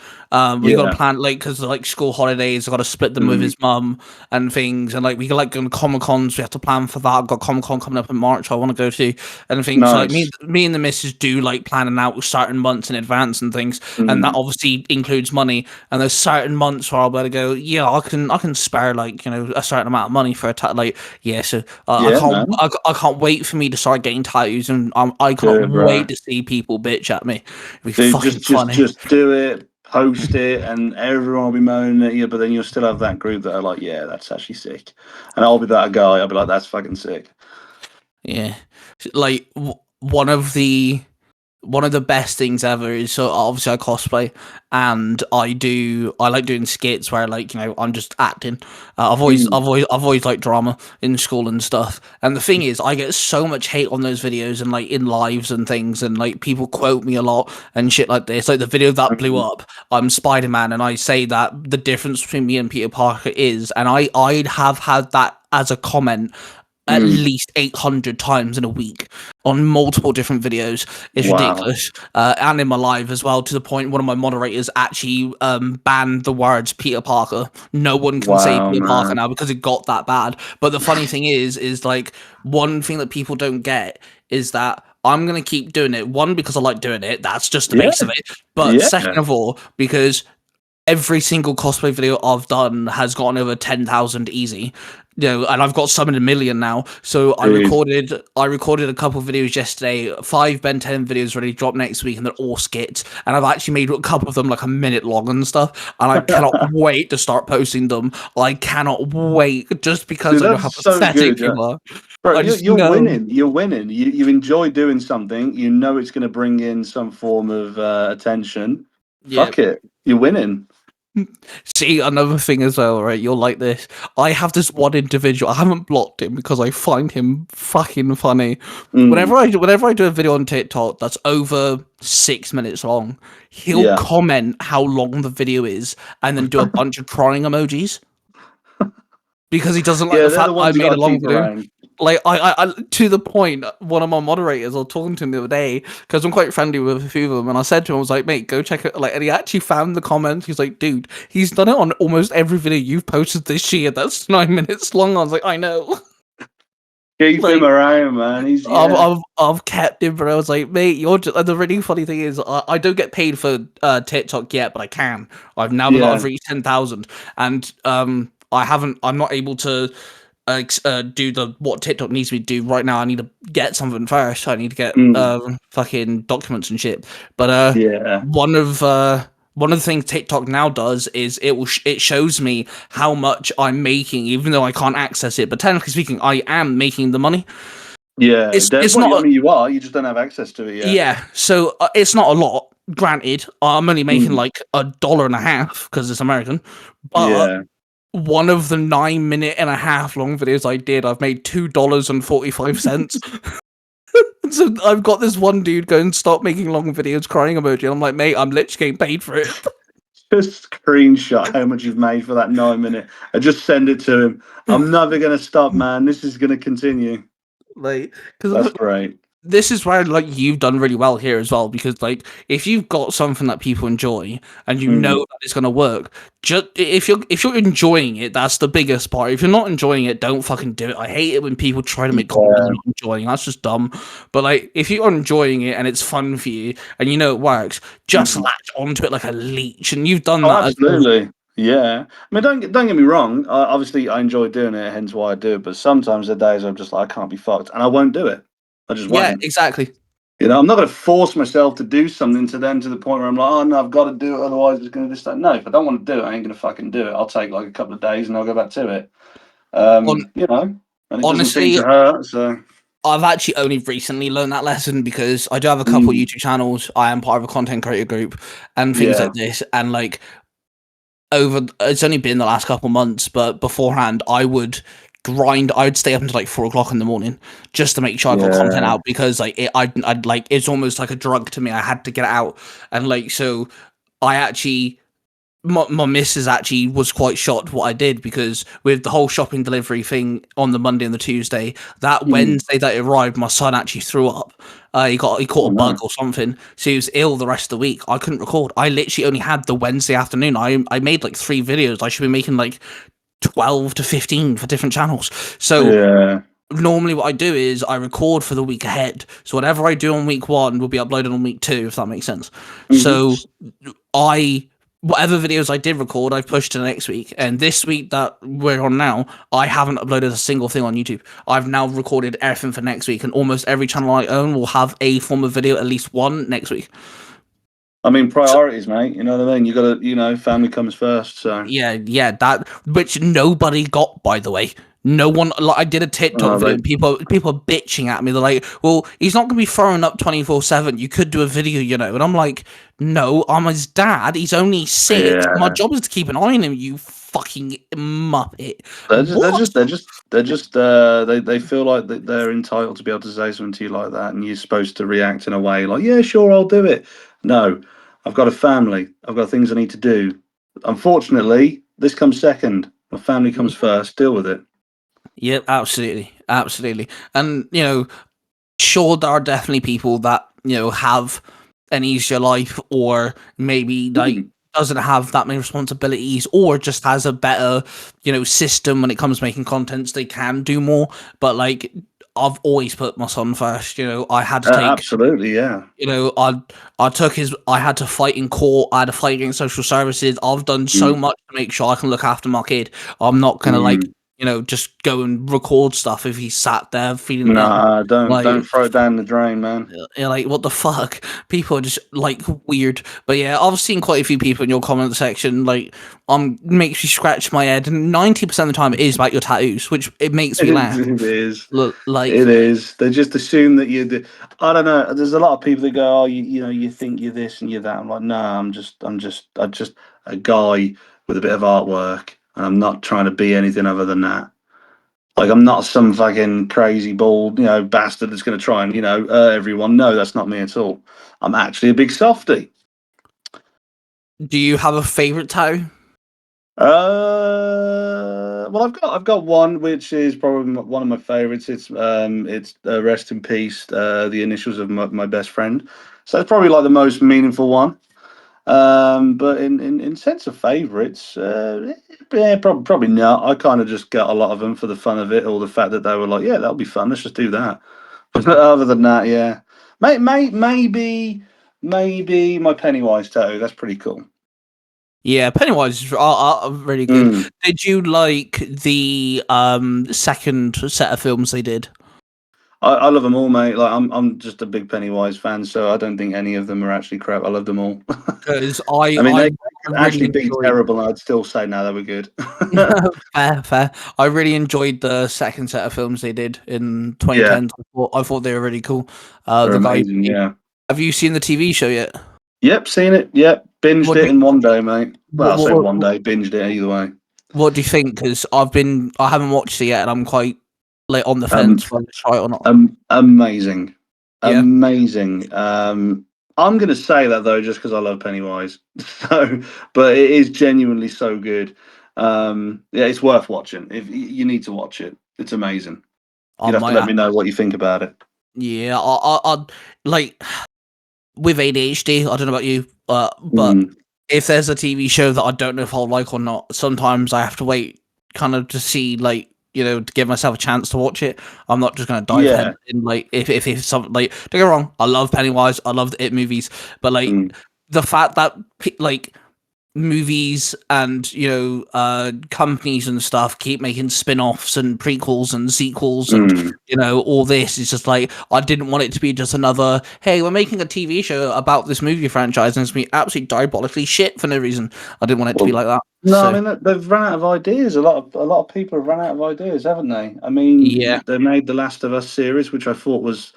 we got to Yeah. plan like, because like school holidays, I got to split them with Mm, his mum and things, and like we got like going Comic Cons, we have to plan for that. I've got Comic Con coming up in March I want to go to, and things. So like nice. me and the missus do like planning out certain months in advance and things, and that Mm, obviously includes money. And there's certain months where I'll be able to go, yeah, I can spare like a certain amount of money for a like, yeah. So yeah, man. I can't wait for me to start getting tattoos, and I Do can't it, bro. wait to see people bitch at me. It'll be Dude, fucking funny. just do it, post it, and everyone will be moaning at you. But then you'll still have that group that are like, "Yeah, that's actually sick," and I'll be that guy. I'll be like, "That's fucking sick." Yeah, like one of the best things ever is, so obviously I cosplay and I like doing skits where I'm just acting. I've always liked drama in school and stuff. And the thing is, I get so much hate on those videos and like in lives and things, and like people quote me a lot and shit like this. Like the video that blew up, I'm Spider-Man, and I say that the difference between me and Peter Parker is, and I'd have had that as a comment at least 800 times in a week on multiple different videos. It's ridiculous. And in my live as well, to the point one of my moderators actually banned the words Peter Parker. No one can say Peter Parker now because it got that bad. But the funny thing is like, one thing that people don't get is that I'm going to keep doing it. One, because I like doing it. That's just the base of it. But second of all, because every single cosplay video I've done has gotten over 10,000 easy. And I've got some in 1 million now. So I recorded a couple of videos yesterday. 5 Ben 10 videos ready to drop next week, and they're all skits. And I've actually made a couple of them like a minute long and stuff. And I cannot wait to start posting them. I cannot wait, just because I know how pathetic you are. Bro, you're winning. You're winning. You enjoy doing something. You know it's going to bring in some form of attention. Fuck it. You're winning. See, another thing as well, right? You'll like this. I have this one individual. I haven't blocked him because I find him fucking funny. Whenever I do a video on TikTok that's over 6 minutes long, he'll comment how long the video is and then do a bunch of crying emojis because he doesn't like the fact that I made a long video. Like, I to the point, one of my moderators, I was talking to him the other day, because I'm quite friendly with a few of them, and I said to him, I was like, mate, go check it, like, and he actually found the comments. He's like, dude, he's done it on almost every video you've posted this year that's 9 minutes long. I was like, I know. Keep him around, man. I've kept him, but I was like, mate, you're just, and the really funny thing is, I don't get paid for TikTok yet, but I can. I've now I've reached 10,000, and I'm not able to do what TikTok needs me to do right now. I need to get something first. I need to get fucking documents and shit. But one of the things TikTok now does is it shows me how much I'm making, even though I can't access it. But technically speaking, I am making the money. Yeah, it's not. I mean, you are. You just don't have access to it yet. Yeah, so it's not a lot. Granted, I'm only making like $1.50 because it's American. But one of the 9.5-minute long videos I did, I've made $2.45. So I've got this one dude going, stop making long videos, crying emoji. And I'm like, mate, I'm literally getting paid for it. Just screenshot how much you've made for that 9 minute and just send it to him. I'm never going to stop, man. This is going to continue. Like, that's great. This is where like you've done really well here as well, because like if you've got something that people enjoy and you know that it's gonna work, just if you're enjoying it, that's the biggest part. If you're not enjoying it, don't fucking do it. I hate it when people try to make content and not enjoying. That's just dumb. But like if you're enjoying it and it's fun for you and you know it works, just latch onto it like a leech. And you've done that. Absolutely. Yeah, I mean, don't get me wrong. Obviously, I enjoy doing it, hence why I do it. But sometimes the days I'm just like, I can't be fucked, and I won't do it. I just won't. Yeah, exactly. You know, I'm not going to force myself to do something to the point where I'm like, oh no, I've got to do it, otherwise it's going to just like, no. If I don't want to do it, I ain't going to fucking do it. I'll take like a couple of days and I'll go back to it. You know, and it honestly, doesn't seem to hurt. So I've actually only recently learned that lesson because I do have a couple of YouTube channels. I am part of a content creator group and things like this, and like it's only been the last couple of months, but beforehand I would stay up until like 4 o'clock in the morning just to make sure I got content out, because like I'd like, it's almost like a drug to me. I had to get it out. And like, so I actually, my missus actually was quite shocked what I did, because with the whole shopping delivery thing on the Monday and the Tuesday, that Wednesday that it arrived, my son actually threw up. He caught a bug or something, so he was ill the rest of the week. I couldn't record. I literally only had the Wednesday afternoon. I made like 3 videos. I should be making like 12 to 15 for different channels. So normally what I do is I record for the week ahead. So whatever I do on week 1 will be uploaded on week 2, if that makes sense. So whatever videos I did record, I've pushed to the next week. And this week that we're on now, I haven't uploaded a single thing on YouTube. I've now recorded everything for next week, and almost every channel I own will have a form of video, at least one, next week. I mean, priorities, mate. You know what I mean? You got to, family comes first. So yeah, that, which nobody got, by the way. No one, like, I did a TikTok video, Right. and people are bitching at me. They're like, "Well, he's not gonna be throwing up 24/7. You could do a video, you know." And I'm like, "No, I'm his dad. He's only 6. My Yeah. job is to keep an eye on him. You fucking muppet." They're just, they're What? just, they're just, they're just, they feel like that they're entitled to be able to say something to you like that, and you're supposed to react in a way like, yeah, sure, I'll do it. No, I've got a family. I've got things I need to do. Unfortunately, this comes second. My family comes first. Deal with it. Yep, absolutely, absolutely. And sure, there are definitely people that have an easier life, or maybe like Mm. doesn't have that many responsibilities, or just has a better system when it comes to making contents. They can do more, but like I've always put my son first. I had to take. Absolutely, yeah. I took his. I had to fight in court. I had to fight against social services. I've done so Mm. much to make sure I can look after my kid. I'm not gonna Mm. just go and record stuff if he's sat there feeling ill. Nah, don't Like, throw it down the drain, man. like, what the fuck? People are just like weird. But yeah, I've seen quite a few people in your comment section like makes me scratch my head, and 90% of the time it is about your tattoos, which it makes me laugh. It is. Like, It is. They just assume that you're the. I don't know. There's a lot of people that go, "Oh, you think you're this and you're that." I'm like, no, I'm just a guy with a bit of artwork, and I'm not trying to be anything other than that. Like, I'm not some fucking crazy bald, bastard that's going to try and, everyone. No, that's not me at all. I'm actually a big softie. do you have a favorite tattoo? Well, I've got one which is probably one of my favorites. It's rest in peace, the initials of my best friend. So it's probably like the most meaningful one. But in sense of favorites, yeah, probably not. I kind of just got a lot of them for the fun of it, or the fact that they were like, yeah, that'll be fun. Let's just do that. But other than that, yeah, maybe my Pennywise tattoo. That's pretty cool. Yeah, Pennywise are really good. Mm. Did you like the second set of films they did? I love them all, mate. Like, I'm just a big Pennywise fan, so I don't think any of them are actually crap. I love them all. Because I mean, they could really actually be enjoyed. terrible, and I'd still say no, they were good. Fair. I really enjoyed the second set of films they did in Yeah, 2010. I thought they were really cool. they're The guy. amazing. Yeah. Have you seen the TV show yet? Yep, seen it. Yep, binged What do it you, in one day, mate. Well, I'll say what, one day, binged it either way. what do you think? Because I haven't watched it yet, and I'm quite like on the Um, fence whether to try it or not. Amazing, Yeah. amazing. I'm gonna say that though, just because I love Pennywise. So, but it is genuinely so good. Yeah, it's worth watching. If you need to watch it, it's amazing. I You'd have to might. let me know what you think about it. Yeah. I like with ADHD. I don't know about you, but Mm. if there's a TV show that I don't know if I'll like or not, sometimes I have to wait kind of to see to give myself a chance to watch it. I'm not just gonna dive Yeah. head in. Like if something, like, don't get me wrong, I love Pennywise, I love the It movies, but like Mm. the fact that like movies and companies and stuff keep making spin-offs and prequels and sequels and Mm. all this is just like, I didn't want it to be just another, hey, we're making a TV show about this movie franchise and it's gonna be absolutely diabolically shit for no reason. I didn't want it to be like that. No, I So mean, they've run out of ideas. A lot of people have run out of ideas, haven't they? I mean, yeah, they made the Last of Us series, which I thought was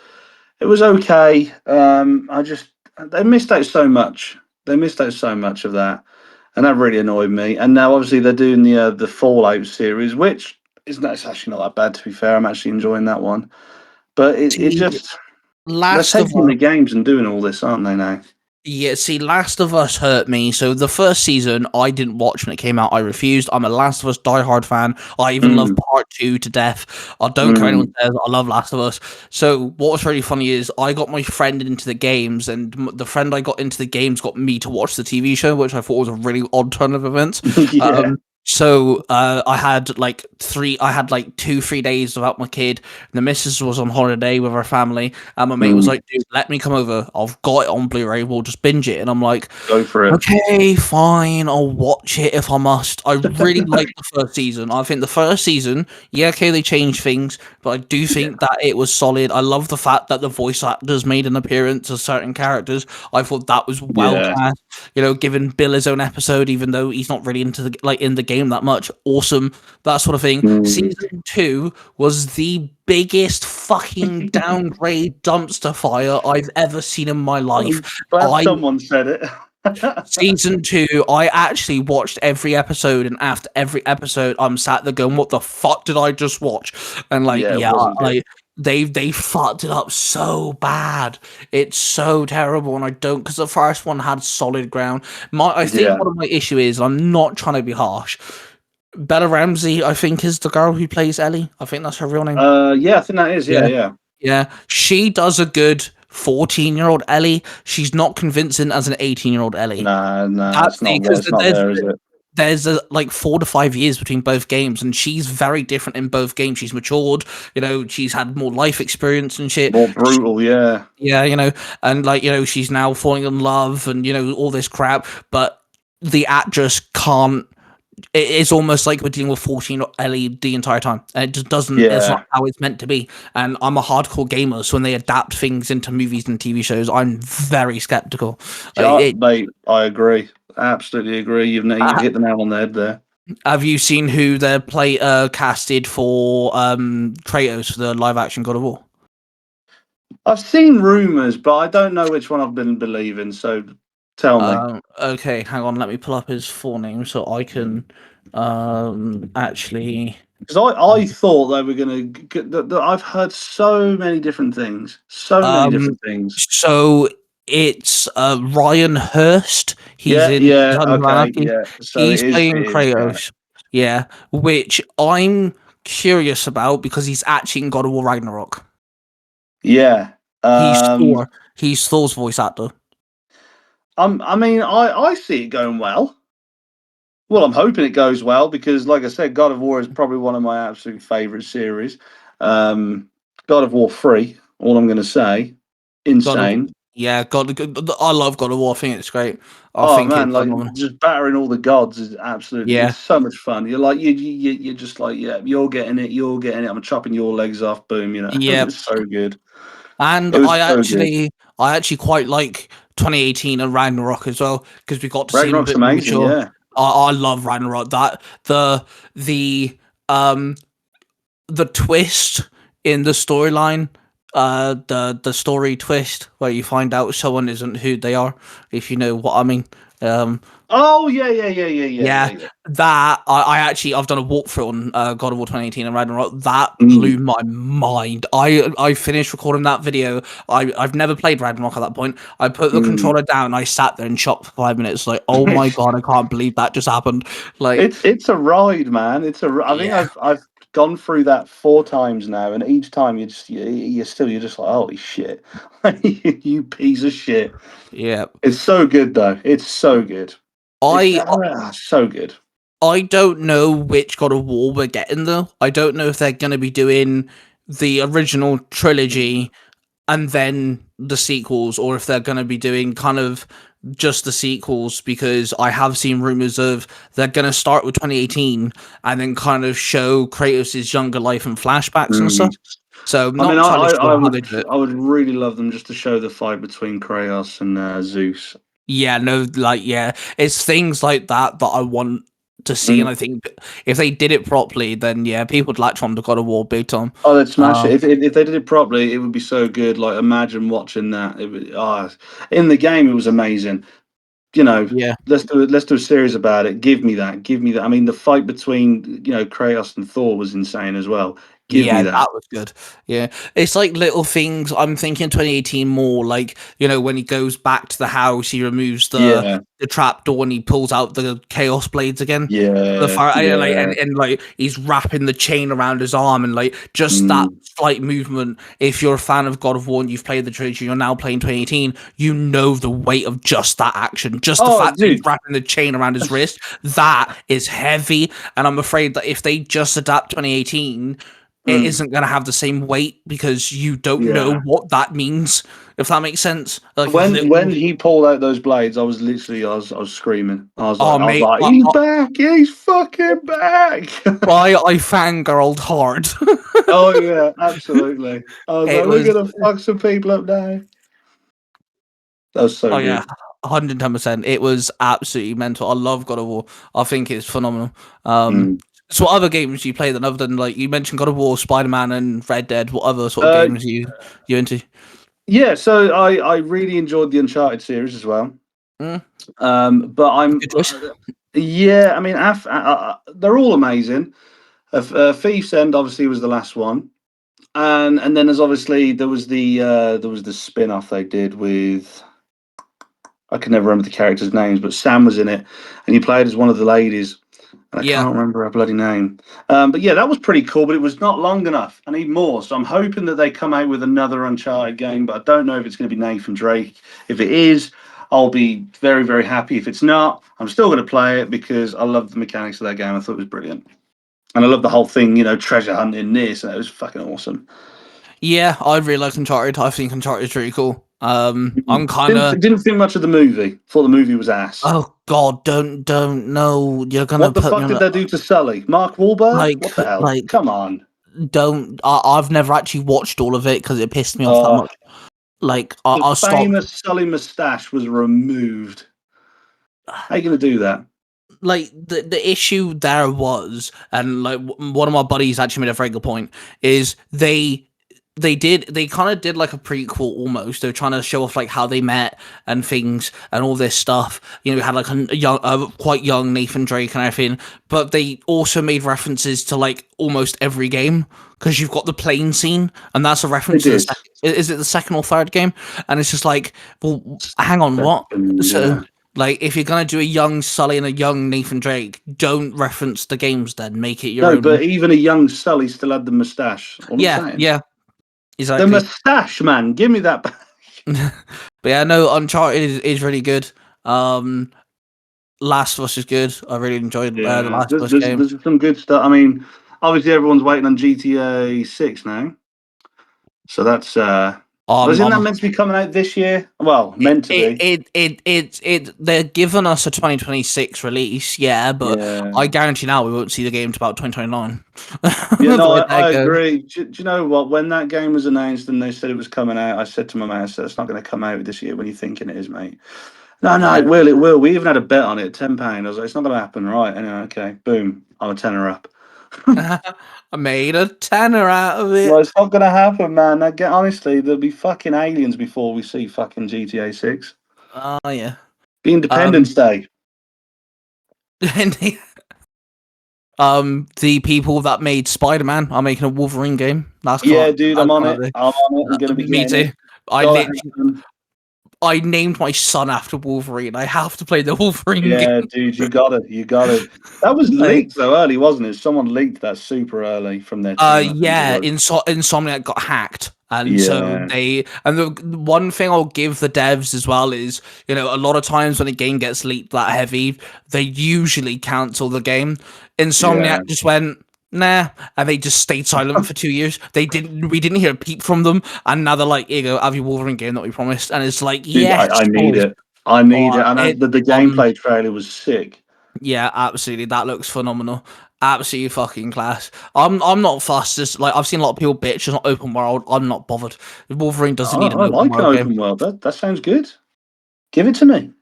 okay. They missed out so much. They missed out so much of that, and that really annoyed me. And now, obviously, they're doing the Fallout series, which it's actually not that bad, to be fair. I'm actually enjoying that one. But it see, just they're Last of taking Us. the games and doing all this, aren't they? Now. Yeah, see, Last of Us hurt me. So the first season I didn't watch when it came out. I refused. I'm a Last of Us diehard fan. I even love Mm. part 2 to death. I don't care what anyone Mm. says. I love Last of Us. So what was really funny is I got my friend into the games, and the friend I got into the games got me to watch the TV show, which I thought was a really odd turn of events. Yeah. So I had like 2-3 days without my kid. The missus was on holiday with her family, and my mate was Mm. like, "Dude, let me come over. I've got it on Blu-ray. We'll just binge it." And I'm like, Go for it. "Okay, fine. I'll watch it if I must." I really liked the first season. I think the first season, yeah, okay, they changed things, but I do think that it was solid. I love the fact that the voice actors made an appearance as certain characters. I thought that was well Yeah. cast. Giving Bill his own episode, even though he's not really into in the game game that much. Awesome, that sort of thing. Season 2 was the biggest fucking downgrade dumpster fire I've ever seen in my life. Glad someone said it. Season 2, I actually watched every episode, and after every episode, I'm sat there going, "What the fuck did I just watch?" And like, they fucked it up so bad. It's so terrible, and I don't, because the first one had solid ground. I think one of my issue is, I'm not trying to be harsh. Bella Ramsey, I think, is the girl who plays Ellie. I think that's her real name. Yeah, I think that is. Yeah. She does a good 14-year-old Ellie. She's not convincing as an 18-year-old Ellie. No, it's not there, is it? There's like 4 to 5 years between both games, and she's very different in both games. She's matured, she's had more life experience and shit. More brutal, yeah. Yeah, and like, she's now falling in love and, all this crap, but the actress can't. It's almost like we're dealing with 14 Ellie the entire time. And it just doesn't, it's not how it's meant to be. And I'm a hardcore gamer, so when they adapt things into movies and TV shows, I'm very skeptical. Mate, I agree. Absolutely agree. You've hit the nail on the head there. Have you seen who they're casted for Kratos for the live action God of War? I've seen rumours, but I don't know which one I've been believing, so tell me. Okay, hang on. Let me pull up his full name so I can actually. Because I thought they were going to. I've heard so many different things. So So it's Ryan Hurst. He's So he's playing Kratos. Yeah, which I'm curious about because he's actually in God of War Ragnarok. Yeah. He's Thor's voice actor. I mean, I see it going well. Well, I'm hoping it goes well because, like I said, God of War is probably one of my absolute favourite series. God of War 3, all I'm going to say. Insane. I love God of War. I think it's great. Just battering all the gods is absolutely it's so much fun. You're like you're just like, yeah, you're getting it. I'm chopping your legs off. Boom, Yeah, it's so good. And I actually quite like 2018 and Ragnarok as well because we got to see a bit amazing. Yeah, I love Ragnarok. That the twist in the storyline. The story twist where you find out someone isn't who they are, if you know what I mean. Yeah. That I've done a walkthrough on God of War 2018 and Ragnarok. That blew my mind. I finished recording that video. I've never played Ragnarok at that point. I put the controller down. I sat there and shot for 5 minutes. Like, oh my god, I can't believe that just happened. Like, it's a ride, man. I think I've gone through that 4 times now, and each time you're just like, holy shit, you piece of shit. Yeah, it's so good though. It's so good. So good. I don't know which God of War we're getting though. I don't know if they're going to be doing the original trilogy and then the sequels, or if they're going to be doing kind of just the sequels, because I have seen rumors of they're going to start with 2018 and then kind of show Kratos' younger life and flashbacks and stuff. So I would really love them just to show the fight between Kratos and Zeus. It's things like that I want to see, and I think if they did it properly, then people would latch on to God of War big time. Oh, they'd smash it. If they did it properly, it would be so good. Like, imagine watching that. In the game, it was amazing. Let's do a series about it. Give me that. I mean, the fight between Kratos and Thor was insane as well. Give me that. That was good. Yeah, it's like little things. I'm thinking 2018 more like, when he goes back to the house, he removes the trap door and he pulls out the chaos blades again. Yeah, the fire, and like he's wrapping the chain around his arm, and like just that slight movement. If you're a fan of God of War and you've played the trilogy, you're now playing 2018. You know the weight of just that action, just the fact that he's wrapping the chain around his wrist. That is heavy, and I'm afraid that if they just adapt 2018. It isn't going to have the same weight because you don't know what that means, if that makes sense. Like, when he pulled out those blades, I was screaming. I was like, he's back! He's fucking back! I fangirled hard. Oh yeah, absolutely. I was we're gonna fuck some people up now. That was so good. 110%. It was absolutely mental. I love God of War. I think it's phenomenal. So what other games do you play then, other than, like, you mentioned God of War, Spider-Man, and Red Dead? What other sort of games you into? Yeah, so I really enjoyed the Uncharted series as well. Mm. But I'm Good choice. yeah, I mean, they're all amazing. Thief's End obviously was the last one, and then there was the spin-off they did with, I can never remember the characters' names, but Sam was in it, and he played as one of the ladies, and I Yeah. can't remember her bloody name. But yeah, that was pretty cool, but it was not long enough. I need more, so I'm hoping that they come out with another Uncharted game, but I don't know if it's going to be Nathan Drake. If it is, I'll be very, very happy. If it's not, I'm still going to play it because I love the mechanics of that game. I thought it was brilliant. And I love the whole thing, treasure hunting this, and it was fucking awesome. Yeah, I really like Uncharted. I think Uncharted is really cool. I'm kind of. Didn't think much of the movie. Thought the movie was ass. Oh God, don't know. You're gonna What the put me fuck on did a, they do to Sully? Mark Wahlberg? like What the hell? like Come on. don't. I've never actually watched all of it because it pissed me off that Oh, much. Like the I stopped. famous Sully mustache was removed. How you gonna do that? Like the issue there was, and like one of my buddies actually made a very good point, is they kind of did like a prequel almost. They're trying to show off like how they met and things and all this stuff. You know, we had like a young, quite young Nathan Drake and everything, but they also made references to like almost every game, because you've got the plane scene, and that's a reference to the did. is it the second or third game? And it's just like, well, hang on, what? So. Yeah. Like, if you're gonna do a young Sully and a young Nathan Drake, don't reference the games. Then make it your No, own. but even a young Sully still had the mustache. All I'm saying. Yeah, The exactly. mustache, man. Give me that back. But yeah, no, Uncharted is really good. Last of Us is good. I really enjoyed the Last of Us game. There's some good stuff. I mean, obviously everyone's waiting on GTA 6 now. So that's wasn't that meant to be coming out this year? Well, meant to be. They're giving us a 2026 release, yeah, but Yeah. I guarantee now we won't see the game until about 2029. Yeah, no, I agree. Do you know what? When that game was announced and they said it was coming out, I said to my mate, I said, it's not going to come out this year. When you thinking it is, mate? No, it will. We even had a bet on it, £10. I was like, it's not going to happen, right? Anyway, okay, boom, I'm a tenner up. I made a tenner out of it. Well, it's not going to happen, man. Honestly, there'll be fucking aliens before we see fucking GTA 6. Oh, yeah. Be Independence Day. The people that made Spider-Man are making a Wolverine game. That's dude, I'm on it. I'm going to be me too. It. I named my son after Wolverine. I have to play the Wolverine game. Yeah, dude, you got it. That was leaked though early, wasn't it? Someone leaked that super early from their team. Yeah, Insomniac got hacked. And so the one thing I'll give the devs as well is, you know, a lot of times when a game gets leaked that heavy, they usually cancel the game. Insomniac just went, nah, and they just stayed silent for 2 years. We didn't hear a peep from them, and now they're like, here you go, have your Wolverine game that we promised. And it's like, yes, I need it. And the gameplay trailer was sick. Yeah, absolutely. That looks phenomenal. Absolutely fucking class. I'm not fussed. Just, like, I've seen a lot of people bitch it's not open world. I'm not bothered. Wolverine doesn't need an open world. I like an open world. That sounds good. Give it to me.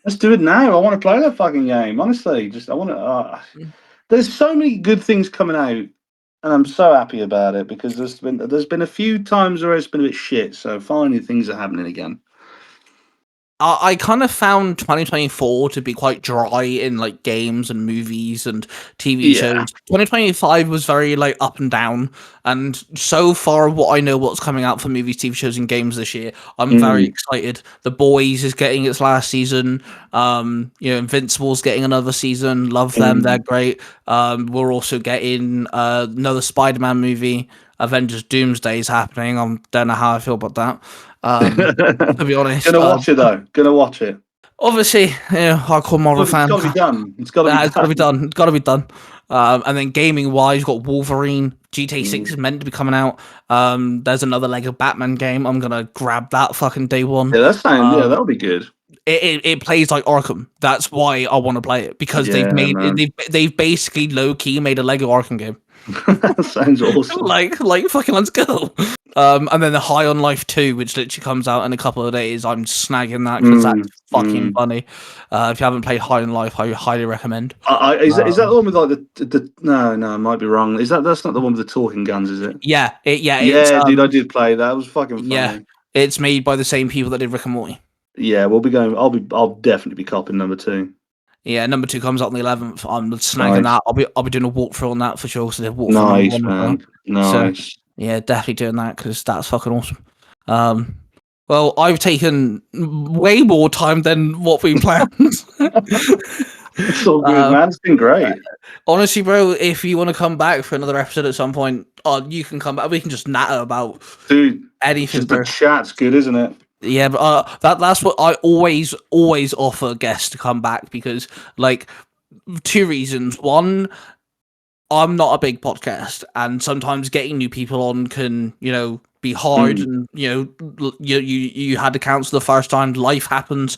Let's do it now. I want to play that fucking game. Honestly, I want to. There's so many good things coming out, and I'm so happy about it because there's been a few times where it's been a bit shit. So finally, things are happening again. I kind of found 2024 to be quite dry in like games and movies and TV shows. 2025 was very like up and down, and so far what I know what's coming out for movies, TV shows, and games this year, I'm very excited. The Boys is getting its last season. Invincible's getting another season. Love them, they're great. We're also getting another Spider-Man movie. Avengers Doomsday is happening. I don't know how I feel about that. To be honest, gonna watch it though. Gonna watch it. Obviously, hardcore Marvel fan. It's got to be done. It's got to be done. It's got to be done. And then gaming wise, you've got Wolverine. GTA 6 is meant to be coming out. There's another Lego Batman game. I'm gonna grab that fucking day one. Yeah, that'll be good. it plays like Arkham. That's why I want to play it, because they've basically low key made a Lego Arkham game. That sounds awesome. like fucking let's go. And then the High on Life 2, which literally comes out in a couple of days. I'm snagging that because that's fucking funny. If you haven't played High on Life, I highly recommend. Is that the one with like the no, I might be wrong. That's not the one with the talking guns, is it? Yeah, dude, I did play that. It was fucking funny. Yeah, it's made by the same people that did Rick and Morty. Yeah, we'll be going. I'll definitely be copping number 2. Yeah, number 2 comes out on the 11th. I'm snagging that. I'll be doing a walkthrough on that for sure. So nice, man. Nice. So, yeah, definitely doing that because that's fucking awesome. Well, I've taken way more time than what we planned. It's all good, man. It's been great. Honestly, bro, if you want to come back for another episode at some point, you can come back. We can just natter about anything, bro. The chat's good, isn't it? Yeah, but that's what I always offer guests to come back, because, like, 2 reasons. One, I'm not a big podcast, and sometimes getting new people on can, be hard, and you had to cancel the first time. Life happens.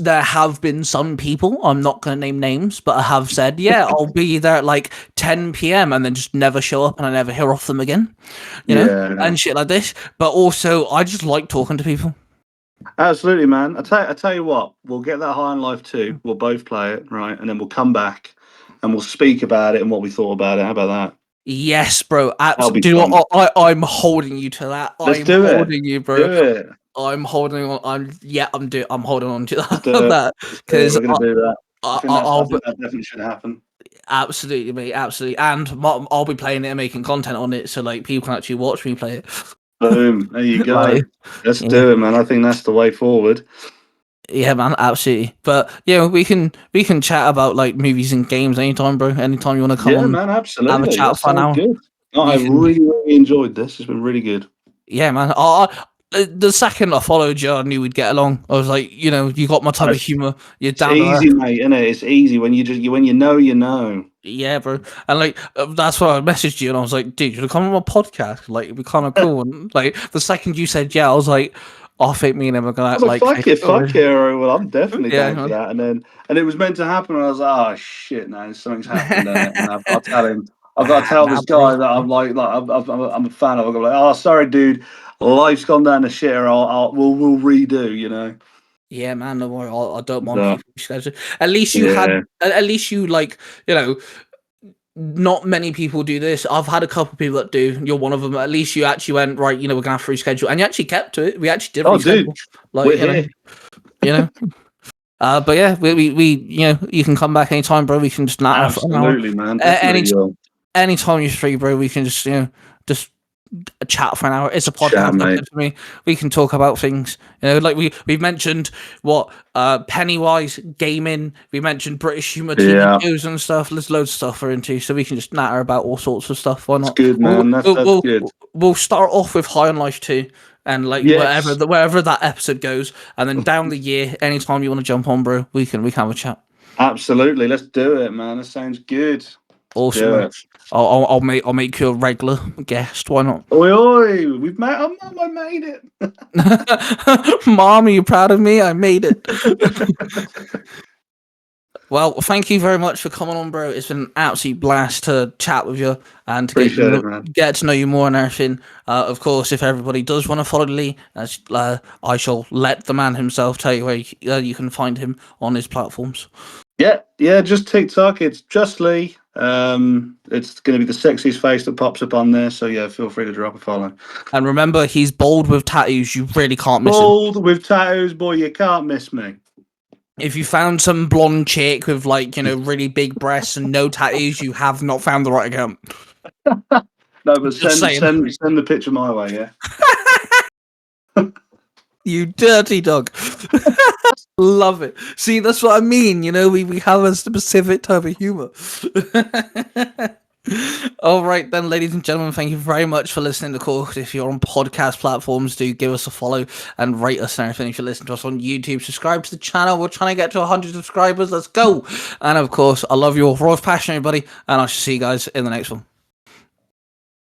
There have been some people, I'm not going to name names, but I have said, yeah, I'll be there at like 10 p.m. and then just never show up, and I never hear off them again, and shit like this. But also, I just like talking to people. Absolutely, man. I tell you what, we'll get that High on Life 2. We'll both play it, right? And then we'll come back and we'll speak about it and what we thought about it. How about that? Yes, bro. Absolutely. Do you know what? I'm holding you to that. Let's do it. I'm holding you, bro. Do it. I'm holding on. I'm holding on to that because we're gonna do that. I think that definitely should happen. Absolutely, mate. Absolutely, and I'll be playing it and making content on it, so like people can actually watch me play it. Boom! There you go. Let's do it, man. I think that's the way forward. Yeah, man, absolutely. But we can chat about like movies and games anytime, bro. Anytime you want to come on. Yeah, man, absolutely. Have a chat for an hour. Good. I really enjoyed this. It's been really good. Yeah, man. The second I followed you, I knew we'd get along. I was like, you got my type of humor. You're down. It's easy, mate. Isn't it? It's easy when you know, you know. Yeah, bro. And like that's why I messaged you, and I was like, dude, you come on my podcast. Like, it'd be kind of cool. And like the second you said yeah, I was like, I think me and him are gonna like. Fuck it. Well, I'm definitely down for that. And it was meant to happen, and I was like, oh shit, man, something's happened there. And I've got to tell him. I've got to tell this guy that I'm like I'm a fan of. I'm like, oh, sorry, dude. Life's gone down the shitter. We'll redo. Yeah, man. No worry. I don't mind. At least you had. At least you like. Not many people do this. I've had a couple of people that do. You're one of them. At least you actually went right. We're gonna have to reschedule, and you actually kept to it. We actually did. Oh, dude. Like but yeah, we you can come back anytime, bro. We can just natter. Absolutely, man. Anytime you're free, bro. We can just just chat for an hour. It's a podcast for me. We can talk about things. Like we've mentioned Pennywise gaming. We mentioned British humor TV shows and stuff. There's loads of stuff we're into, so we can just natter about all sorts of stuff. Why not? That's good, man. That's good. We'll start off with High on Life 2. And like wherever that episode goes, and then down the year, anytime you want to jump on, bro, we can have a chat. Absolutely, let's do it, man. That sounds good. Awesome. I'll make you a regular guest. Why not? Oi! We've made. Oh, Mom, I made it. Mom, are you proud of me? I made it. Well, thank you very much for coming on, bro. It's been an absolute blast to chat with you and to get to know you more and everything. Of course, if everybody does want to follow Lee, I shall let the man himself tell you where you can find him on his platforms. Yeah, just TikTok. It's just Lee. It's going to be the sexiest face that pops up on there. So yeah, feel free to drop a follow. And remember, he's bold with tattoos. You really can't miss him. Bold with tattoos, boy. You can't miss me. If you found some blonde chick with really big breasts and no tattoos, you have not found the right account. No, but send the picture my way, yeah. You dirty dog. Love it. See, that's what I mean. We have a specific type of humor. All right, then, ladies and gentlemen, thank you very much for listening to Court. If you're on podcast platforms, do give us a follow and rate us and everything. If you listen to us on YouTube, subscribe to the channel. We're trying to get to 100 subscribers. Let's go. And of course, I love you all. Raw with passion, everybody. And I shall see you guys in the next one.